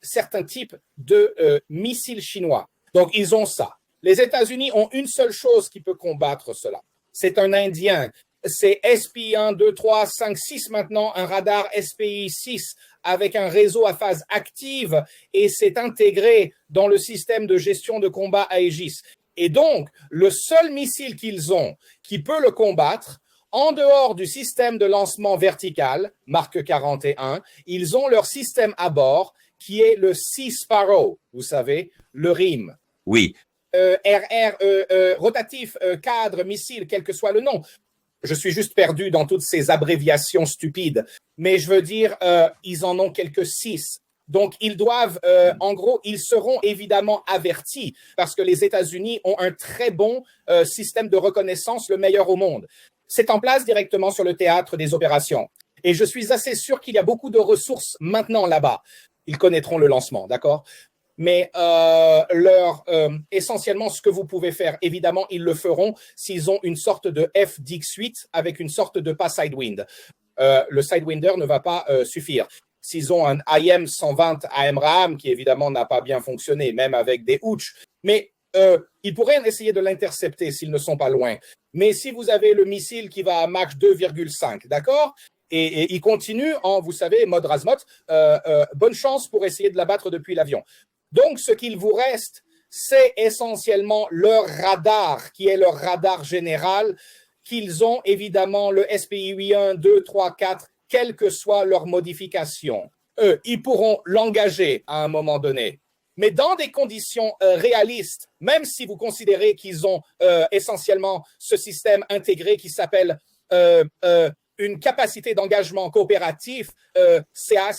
certains types de missiles chinois. Donc, ils ont ça. Les États-Unis ont une seule chose qui peut combattre cela. C'est un Indien. C'est SPI 1, 2, 3, 5, 6 maintenant, un radar SPI 6 avec un réseau à phase active et c'est intégré dans le système de gestion de combat Aegis. Et donc, le seul missile qu'ils ont qui peut le combattre, en dehors du système de lancement vertical, Mark 41, ils ont leur système à bord qui est le Sea Sparrow, vous savez, le RIM. Oui. Rotatif, cadre, missile, quel que soit le nom. Je suis juste perdu dans toutes ces abréviations stupides. Mais je veux dire, ils en ont quelques 6. Donc, ils doivent, en gros, ils seront évidemment avertis parce que les États-Unis ont un très bon système de reconnaissance, le meilleur au monde. C'est en place directement sur le théâtre des opérations. Et je suis assez sûr qu'il y a beaucoup de ressources maintenant là-bas. Ils connaîtront le lancement, d'accord? Mais essentiellement, ce que vous pouvez faire, évidemment, ils le feront s'ils ont une sorte de FDX8 avec une sorte de pas Sidewind. Le Sidewinder ne va pas suffire. S'ils ont un IM 120 AMRAAM, qui évidemment n'a pas bien fonctionné, même avec des Hooch, mais ils pourraient essayer de l'intercepter s'ils ne sont pas loin. Mais si vous avez le missile qui va à Mach 2,5, d'accord? Et il continue en, vous savez, mode Razmot, bonne chance pour essayer de l'abattre depuis l'avion. Donc, ce qu'il vous reste, c'est essentiellement leur radar, qui est leur radar général, qu'ils ont évidemment le SPI 1, 2, 3, 4, quelle que soit leur modification. Ils pourront l'engager à un moment donné. Mais dans des conditions réalistes, même si vous considérez qu'ils ont essentiellement ce système intégré qui s'appelle une capacité d'engagement coopératif, CAC.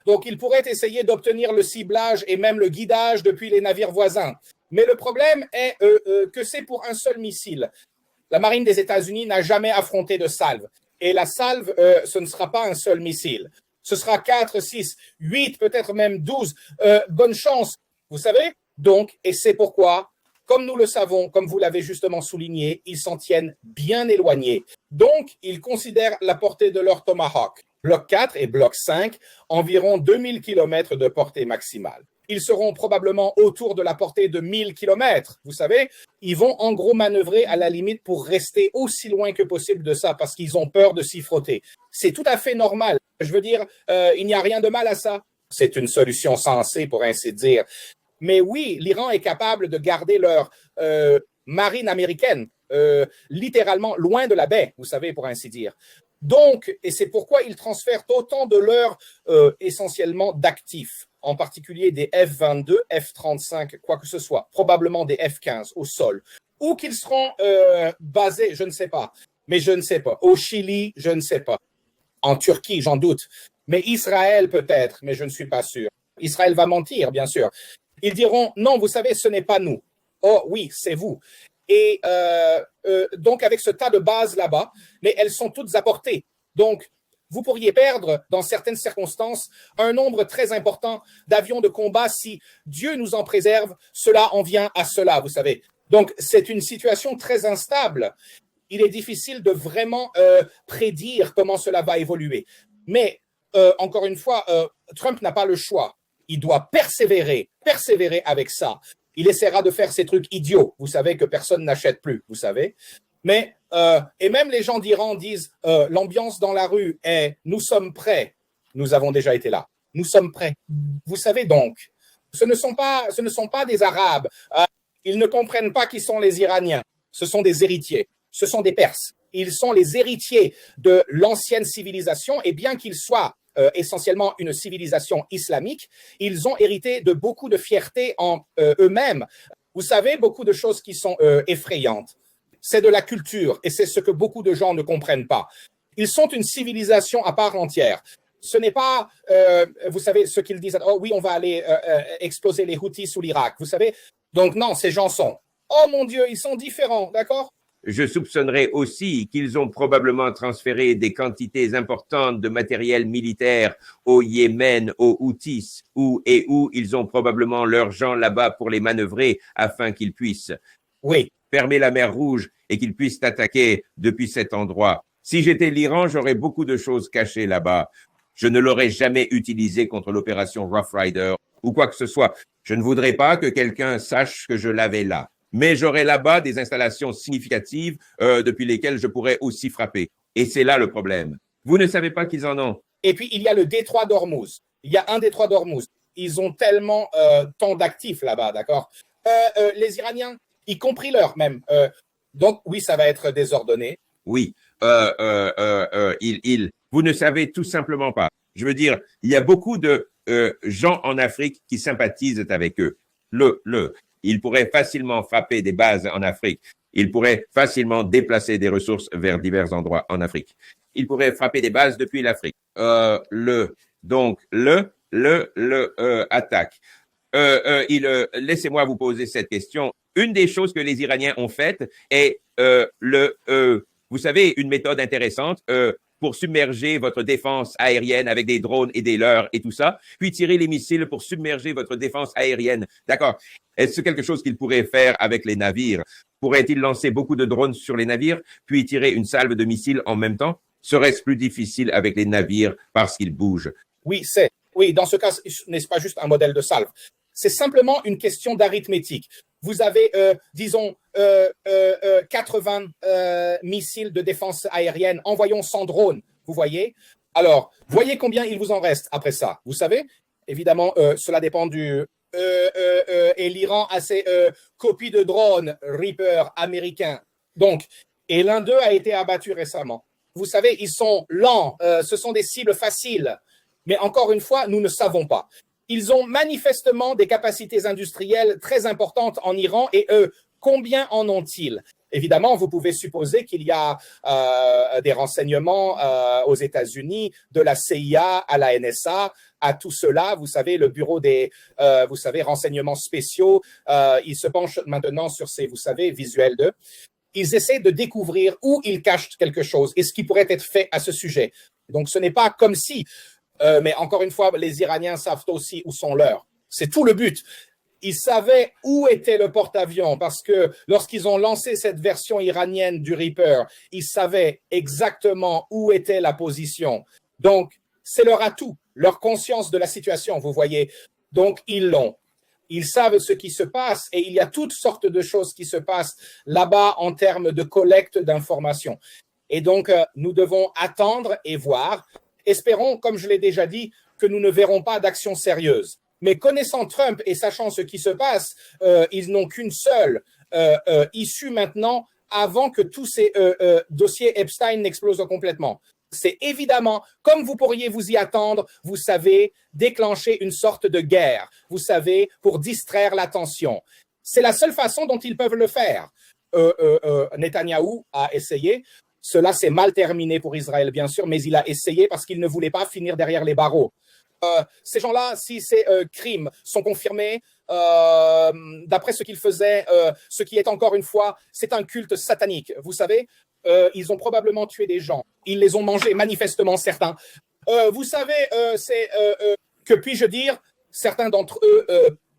Donc, ils pourraient essayer d'obtenir le ciblage et même le guidage depuis les navires voisins. Mais le problème est que c'est pour un seul missile. La marine des États-Unis n'a jamais affronté de salve. Et la salve, ce ne sera pas un seul missile. Ce sera 4, 6, 8, peut-être même 12. Bonne chance, vous savez. Donc, et c'est pourquoi, comme nous le savons, comme vous l'avez justement souligné, ils s'en tiennent bien éloignés. Donc, ils considèrent la portée de leur Tomahawk. Bloc 4 et bloc 5, environ 2000 km de portée maximale. Ils seront probablement autour de la portée de 1000 km, vous savez. Ils vont en gros manœuvrer à la limite pour rester aussi loin que possible de ça parce qu'ils ont peur de s'y frotter. C'est tout à fait normal. Je veux dire, il n'y a rien de mal à ça. C'est une solution sensée, pour ainsi dire. Mais oui, l'Iran est capable de garder leur marine américaine littéralement loin de la baie, vous savez, pour ainsi dire. Donc, et c'est pourquoi ils transfèrent autant de leurs essentiellement d'actifs, en particulier des F-22, F-35, quoi que ce soit, probablement des F-15 au sol, ou qu'ils seront basés, je ne sais pas, mais je ne sais pas, au Chili, je ne sais pas, en Turquie, j'en doute, mais Israël peut-être, mais je ne suis pas sûr. Israël va mentir, bien sûr. Ils diront, non, vous savez, ce n'est pas nous. Oh oui, c'est vous. Et donc, avec ce tas de bases là-bas, mais elles sont toutes à portée. Donc, vous pourriez perdre, dans certaines circonstances, un nombre très important d'avions de combat si Dieu nous en préserve. Cela en vient à cela, vous savez. Donc, c'est une situation très instable. Il est difficile de vraiment prédire comment cela va évoluer. Mais, encore une fois, Trump n'a pas le choix. Il doit persévérer avec ça. Il essaiera de faire ces trucs idiots, vous savez, que personne n'achète plus, vous savez. Mais, et même les gens d'Iran disent, l'ambiance dans la rue est, nous sommes prêts. Nous avons déjà été là. Nous sommes prêts. Vous savez donc, ce ne sont pas des Arabes. Ils ne comprennent pas qui sont les Iraniens. Ce sont des héritiers. Ce sont des Perses. Ils sont les héritiers de l'ancienne civilisation et bien qu'ils soient essentiellement une civilisation islamique, ils ont hérité de beaucoup de fierté en eux-mêmes. Vous savez, beaucoup de choses qui sont effrayantes. C'est de la culture et c'est ce que beaucoup de gens ne comprennent pas. Ils sont une civilisation à part entière. Ce n'est pas, vous savez, ce qu'ils disent, oh oui, on va aller exploser les Houthis sous l'Irak, vous savez. Donc non, ces gens sont, oh mon Dieu, ils sont différents, d'accord? Je soupçonnerais aussi qu'ils ont probablement transféré des quantités importantes de matériel militaire au Yémen, aux Houthis, où ils ont probablement leurs gens là-bas pour les manœuvrer afin qu'ils puissent fermer la mer Rouge et qu'ils puissent attaquer depuis cet endroit. Si j'étais l'Iran, j'aurais beaucoup de choses cachées là-bas. Je ne l'aurais jamais utilisé contre l'opération Rough Rider ou quoi que ce soit. Je ne voudrais pas que quelqu'un sache que je l'avais là. Mais j'aurai là-bas des installations significatives depuis lesquelles je pourrais aussi frapper. Et c'est là le problème. Vous ne savez pas qu'ils en ont. Et puis, il y a le détroit d'Ormuz. Il y a un détroit d'Ormuz. Ils ont tellement tant d'actifs là-bas, d'accord? Les Iraniens, y compris l'heure même. Donc, oui, ça va être désordonné. Oui. Vous ne savez tout simplement pas. Je veux dire, il y a beaucoup de gens en Afrique qui sympathisent avec eux. Ils pourraient facilement frapper des bases en Afrique. Ils pourraient facilement déplacer des ressources vers divers endroits en Afrique. Ils pourraient frapper des bases depuis l'Afrique. Attaque. Laissez-moi vous poser cette question. Une des choses que les Iraniens ont faites est vous savez, une méthode intéressante pour submerger votre défense aérienne avec des drones et des leurres et tout ça, puis tirer les missiles pour submerger votre défense aérienne. D'accord. Est-ce quelque chose qu'ils pourraient faire avec les navires? Pourraient-ils lancer beaucoup de drones sur les navires, puis tirer une salve de missiles en même temps? Serait-ce plus difficile avec les navires parce qu'ils bougent? Oui, dans ce cas, n'est-ce pas juste un modèle de salve? C'est simplement une question d'arithmétique. Vous avez, disons, 80 missiles de défense aérienne, envoyons 100 drones, vous voyez? Alors, voyez combien il vous en reste après ça. Vous savez, évidemment, cela dépend du... et l'Iran a ses copies de drones Reaper américains. Donc, et l'un d'eux a été abattu récemment. Vous savez, ils sont lents, ce sont des cibles faciles. Mais encore une fois, nous ne savons pas. Ils ont manifestement des capacités industrielles très importantes en Iran et combien en ont-ils? Évidemment, vous pouvez supposer qu'il y a des renseignements aux États-Unis, de la CIA à la NSA, à tout cela. Vous savez, le bureau des, renseignements spéciaux, ils se penchent maintenant sur ces, vous savez, visuels d'eux. Ils essaient de découvrir où ils cachent quelque chose et ce qui pourrait être fait à ce sujet. Donc, ce n'est pas comme si... mais encore une fois, les Iraniens savent aussi où sont leurs. C'est tout le but. Ils savaient où était le porte-avions parce que lorsqu'ils ont lancé cette version iranienne du Reaper, ils savaient exactement où était la position. Donc, c'est leur atout, leur conscience de la situation, vous voyez. Donc, ils l'ont. Ils savent ce qui se passe et il y a toutes sortes de choses qui se passent là-bas en termes de collecte d'informations. Et donc, nous devons attendre et voir. Espérons, comme je l'ai déjà dit, que nous ne verrons pas d'action sérieuse. Mais connaissant Trump et sachant ce qui se passe, ils n'ont qu'une seule issue maintenant avant que tous ces dossiers Epstein n'explosent complètement. C'est évidemment, comme vous pourriez vous y attendre, vous savez, déclencher une sorte de guerre, vous savez, pour distraire l'attention. C'est la seule façon dont ils peuvent le faire. Netanyahou a essayé. Cela s'est mal terminé pour Israël, bien sûr, mais il a essayé parce qu'il ne voulait pas finir derrière les barreaux. Ces gens-là, si ces crimes sont confirmés, d'après ce qu'ils faisaient, ce qui est encore une fois, c'est un culte satanique. Vous savez, ils ont probablement tué des gens. Ils les ont mangés, manifestement certains. Vous savez, que puis-je dire, certains d'entre eux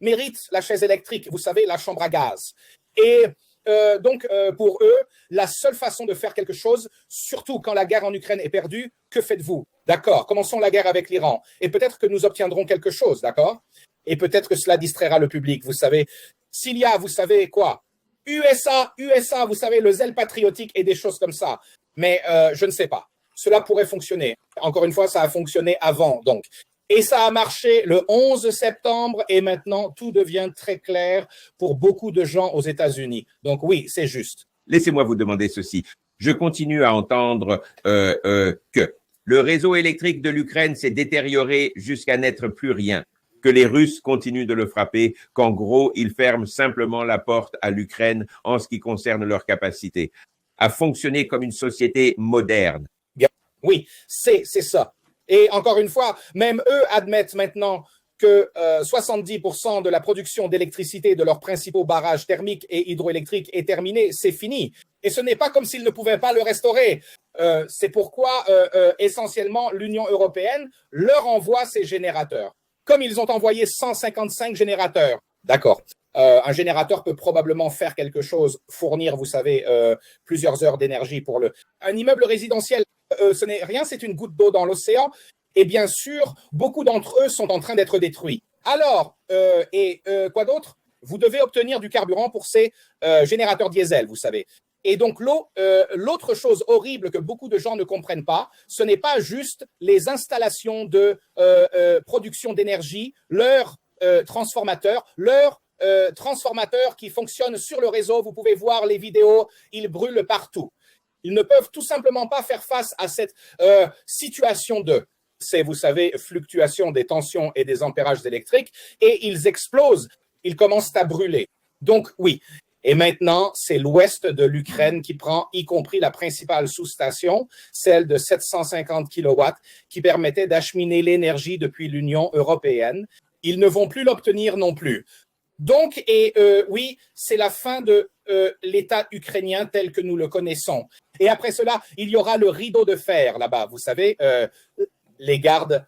méritent la chaise électrique, vous savez, la chambre à gaz. Et donc, pour eux, la seule façon de faire quelque chose, surtout quand la guerre en Ukraine est perdue, que faites-vous? D'accord, commençons la guerre avec l'Iran. Et peut-être que nous obtiendrons quelque chose, d'accord? Et peut-être que cela distraira le public, vous savez. S'il y a, vous savez quoi? USA, vous savez, le zèle patriotique et des choses comme ça. Mais je ne sais pas. Cela pourrait fonctionner. Encore une fois, ça a fonctionné avant, donc. Et ça a marché le 11 septembre et maintenant tout devient très clair pour beaucoup de gens aux États-Unis. Donc oui, c'est juste. Laissez-moi vous demander ceci. Je continue à entendre que le réseau électrique de l'Ukraine s'est détérioré jusqu'à n'être plus rien, que les Russes continuent de le frapper, qu'en gros, ils ferment simplement la porte à l'Ukraine en ce qui concerne leur capacité à fonctionner comme une société moderne. Oui, c'est ça. Et encore une fois, même eux admettent maintenant que 70% de la production d'électricité de leurs principaux barrages thermiques et hydroélectriques est terminée, c'est fini. Et ce n'est pas comme s'ils ne pouvaient pas le restaurer. C'est pourquoi, essentiellement, l'Union européenne leur envoie ces générateurs. Comme ils ont envoyé 155 générateurs. D'accord. Un générateur peut probablement faire quelque chose, fournir, vous savez, plusieurs heures d'énergie pour le... Un immeuble résidentiel, ce n'est rien, c'est une goutte d'eau dans l'océan. Et bien sûr, beaucoup d'entre eux sont en train d'être détruits. Alors, quoi d'autre? Vous devez obtenir du carburant pour ces générateurs diesel, vous savez. Et donc, l'autre chose horrible que beaucoup de gens ne comprennent pas, ce n'est pas juste les installations de production d'énergie, leurs transformateurs qui fonctionnent sur le réseau. Vous pouvez voir les vidéos, ils brûlent partout. Ils ne peuvent tout simplement pas faire face à cette situation c'est, vous savez, fluctuation des tensions et des ampérages électriques, et ils explosent, ils commencent à brûler. Donc, oui. Et maintenant, c'est l'ouest de l'Ukraine qui prend, y compris la principale sous-station, celle de 750 kilowatts, qui permettait d'acheminer l'énergie depuis l'Union européenne. Ils ne vont plus l'obtenir non plus. Donc, oui, c'est la fin de l'État ukrainien tel que nous le connaissons. Et après cela, il y aura le rideau de fer là-bas, vous savez, les gardes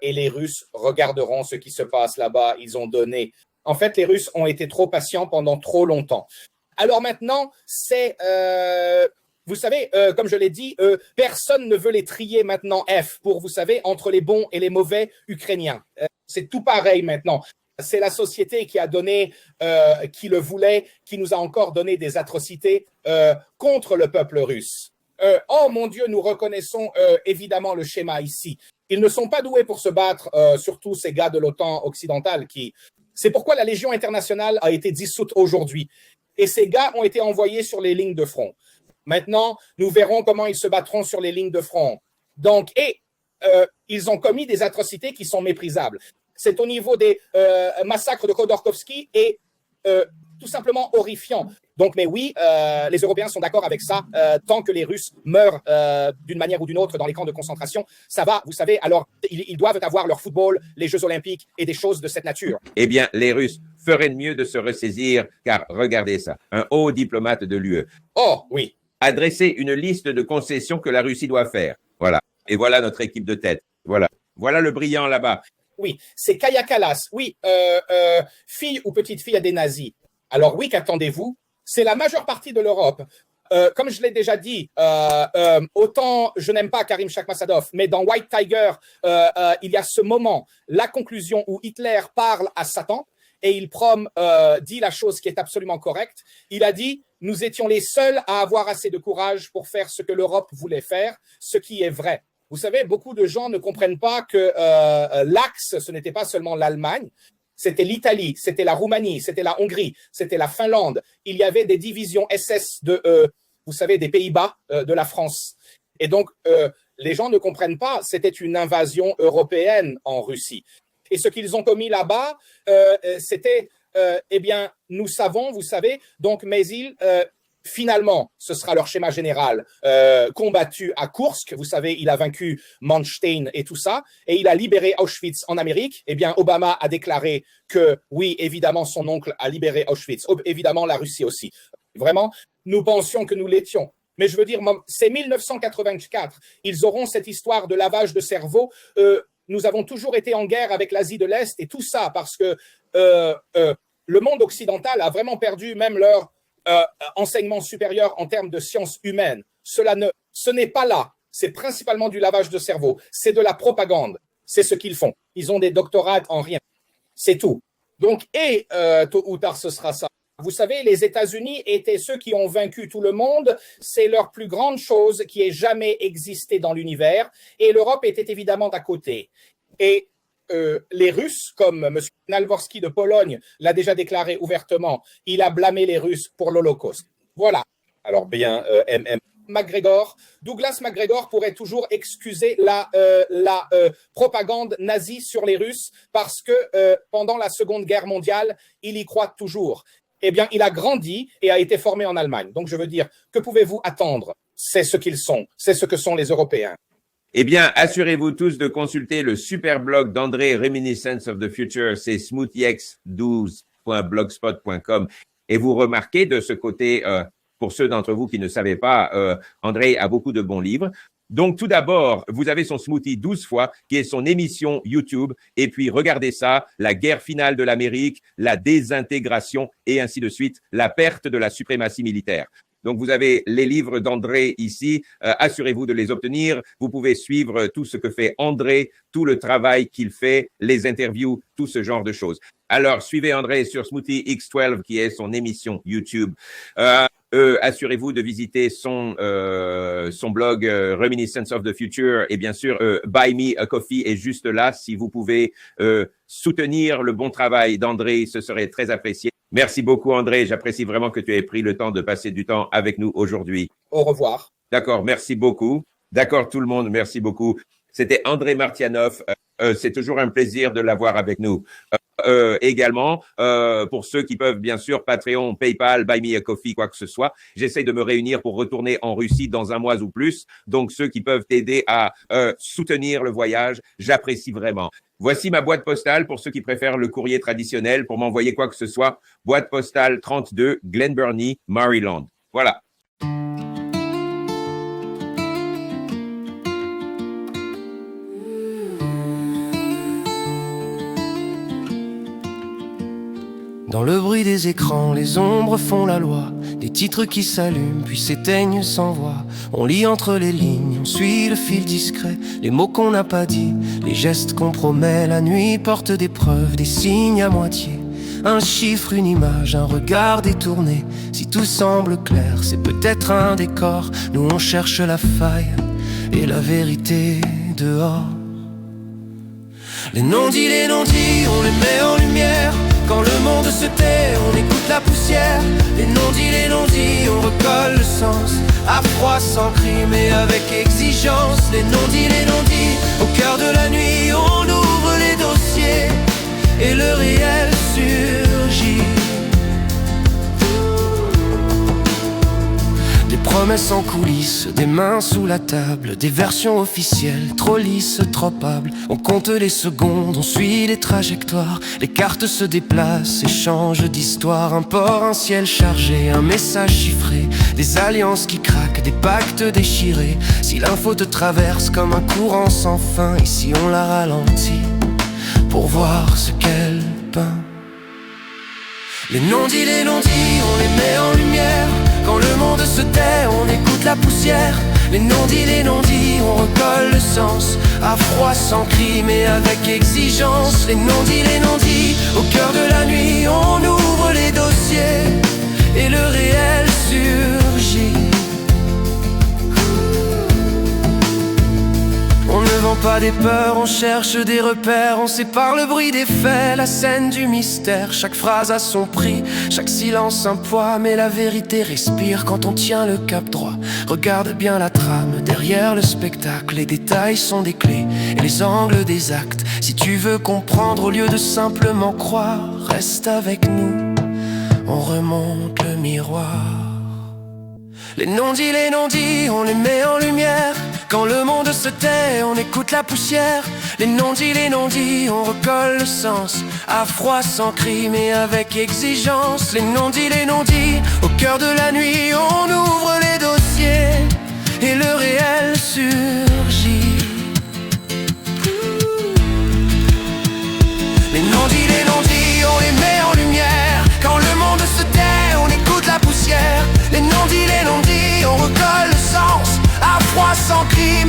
et les Russes regarderont ce qui se passe là-bas. Ils ont donné. En fait, les Russes ont été trop patients pendant trop longtemps. Alors maintenant, vous savez, comme je l'ai dit, personne ne veut les trier maintenant F pour, vous savez, entre les bons et les mauvais Ukrainiens. C'est tout pareil maintenant. C'est la société qui a donné, qui le voulait, qui nous a encore donné des atrocités contre le peuple russe. Oh mon Dieu, nous reconnaissons évidemment le schéma ici. Ils ne sont pas doués pour se battre, surtout ces gars de l'OTAN occidentale qui... C'est pourquoi la Légion internationale a été dissoute aujourd'hui. Et ces gars ont été envoyés sur les lignes de front. Maintenant, nous verrons comment ils se battront sur les lignes de front. Donc, ils ont commis des atrocités qui sont méprisables. C'est au niveau des massacres de Khodorkovsky et tout simplement horrifiant. Donc, mais oui, les Européens sont d'accord avec ça. Tant que les Russes meurent d'une manière ou d'une autre dans les camps de concentration, ça va, vous savez. Alors, ils doivent avoir leur football, les Jeux Olympiques et des choses de cette nature. Eh bien, les Russes feraient de mieux de se ressaisir, car regardez ça, un haut diplomate de l'UE. Oh, oui. A dressé une liste de concessions que la Russie doit faire. Voilà. Et voilà notre équipe de tête. Voilà. Voilà le brillant là-bas. Oui, c'est Kaja Kallas. Oui, fille ou petite fille à des nazis. Alors oui, qu'attendez-vous? C'est la majeure partie de l'Europe. Comme je l'ai déjà dit, autant je n'aime pas Karim Shakhmasadov, mais dans White Tiger, il y a ce moment, la conclusion où Hitler parle à Satan et il dit la chose qui est absolument correcte. Il a dit, nous étions les seuls à avoir assez de courage pour faire ce que l'Europe voulait faire, ce qui est vrai. Vous savez, beaucoup de gens ne comprennent pas que l'Axe, ce n'était pas seulement l'Allemagne, c'était l'Italie, c'était la Roumanie, c'était la Hongrie, c'était la Finlande. Il y avait des divisions SS vous savez, des Pays-Bas, de la France. Et donc, les gens ne comprennent pas, c'était une invasion européenne en Russie. Et ce qu'ils ont commis c'était, eh bien, nous savons, vous savez, donc, mais Finalement, ce sera leur schéma général combattu à Kursk. Vous savez, il a vaincu Manstein et tout ça, et il a libéré Auschwitz en Amérique. Eh bien, Obama a déclaré que oui, évidemment, son oncle a libéré Auschwitz. Évidemment, la Russie aussi. Vraiment, nous pensions que nous l'étions. Mais je veux dire, c'est 1984. Ils auront cette histoire de lavage de cerveau. Nous avons toujours été en guerre avec l'Asie de l'Est et tout ça parce que le monde occidental a vraiment perdu même leur enseignement supérieur en termes de sciences humaines. Ce n'est pas là. C'est principalement du lavage de cerveau. C'est de la propagande. C'est ce qu'ils font. Ils ont des doctorats en rien. C'est tout. Donc, tôt ou tard, ce sera ça. Vous savez, les États-Unis étaient ceux qui ont vaincu tout le monde. C'est leur plus grande chose qui ait jamais existé dans l'univers. Et l'Europe était évidemment à côté. Et les Russes, comme M. Nalvorski de Pologne l'a déjà déclaré ouvertement, il a blâmé les Russes pour l'Holocauste. Voilà. Alors bien, Douglas MacGregor pourrait toujours excuser la propagande nazie sur les Russes parce que pendant la Seconde Guerre mondiale, il y croit toujours. Eh bien, il a grandi et a été formé en Allemagne. Donc, je veux dire, que pouvez-vous attendre? C'est ce qu'ils sont. C'est ce que sont les Européens. Eh bien, assurez-vous tous de consulter le super blog d'André Reminiscence of the Future, c'est smoothiex12.blogspot.com. Et vous remarquez de ce côté, pour ceux d'entre vous qui ne savaient pas, André a beaucoup de bons livres. Donc, tout d'abord, vous avez son smoothie 12 fois, qui est son émission YouTube. Et puis, regardez ça, la guerre finale de l'Amérique, la désintégration et ainsi de suite, la perte de la suprématie militaire. Donc, vous avez les livres d'André ici. Assurez-vous de les obtenir. Vous pouvez suivre tout ce que fait André, tout le travail qu'il fait, les interviews, tout ce genre de choses. Alors, suivez André sur Smoothie X12, qui est son émission YouTube. Assurez-vous de visiter son blog Reminiscence of the Future et bien sûr Buy Me a Coffee est juste là. Si vous pouvez soutenir le bon travail d'André, ce serait très apprécié. Merci beaucoup André, j'apprécie vraiment que tu aies pris le temps de passer du temps avec nous aujourd'hui. Au revoir. D'accord, merci beaucoup. D'accord tout le monde, merci beaucoup. C'était André Martianoff. C'est toujours un plaisir de l'avoir avec nous. Également, pour ceux qui peuvent, bien sûr, Patreon, PayPal, Buy Me a Coffee, quoi que ce soit, j'essaie de me réunir pour retourner en Russie dans un mois ou plus. Donc, ceux qui peuvent t'aider à soutenir le voyage, j'apprécie vraiment. Voici ma boîte postale pour ceux qui préfèrent le courrier traditionnel pour m'envoyer quoi que ce soit. Boîte postale 32, Glen Burnie, Maryland. Voilà. Dans le bruit des écrans, les ombres font la loi. Des titres qui s'allument puis s'éteignent sans voix. On lit entre les lignes, on suit le fil discret. Les mots qu'on n'a pas dit, les gestes qu'on promet. La nuit porte des preuves, des signes à moitié. Un chiffre, une image, un regard détourné. Si tout semble clair, c'est peut-être un décor. Nous on cherche la faille et la vérité dehors. Les non-dits, on les met en lumière. Quand le monde se tait, on écoute la poussière. Les non-dits, on recolle le sens. À froid, sans cri, mais avec exigence. Les non-dits, au cœur de la nuit, on ouvre les dossiers. Et le réel surgit. Des promesses en coulisses, des mains sous la table. Des versions officielles, trop lisses, trop hables. On compte les secondes, on suit les trajectoires. Les cartes se déplacent et changent d'histoire. Un port, un ciel chargé, un message chiffré. Des alliances qui craquent, des pactes déchirés. Si l'info te traverse comme un courant sans fin, ici on la ralentit pour voir ce qu'elle peint. Les non-dits, on les met en lumière. Quand le monde se tait, on écoute la poussière. Les non-dits, on recolle le sens. À froid, sans cri, mais avec exigence. Les non-dits, au cœur de la nuit, on ouvre les dossiers. Et le réel surgit. On ne vend pas des peurs, on cherche des repères. On sépare le bruit des faits, la scène du mystère. Chaque phrase a son prix, chaque silence un poids. Mais la vérité respire quand on tient le cap droit. Regarde bien la trame, derrière le spectacle. Les détails sont des clés et les angles des actes. Si tu veux comprendre au lieu de simplement croire, reste avec nous, on remonte le miroir. Les non-dits, on les met en lumière. Quand le monde se tait, on écoute la poussière. Les non-dits, on recolle le sens. À froid, sans cri, mais avec exigence. Les non-dits, au cœur de la nuit, on ouvre les dossiers et le réel surgit. Les non-dits, on les met en lumière. Quand le monde se tait, on écoute la poussière. Les non-dits, on recolle le sens. À froid, sans cri,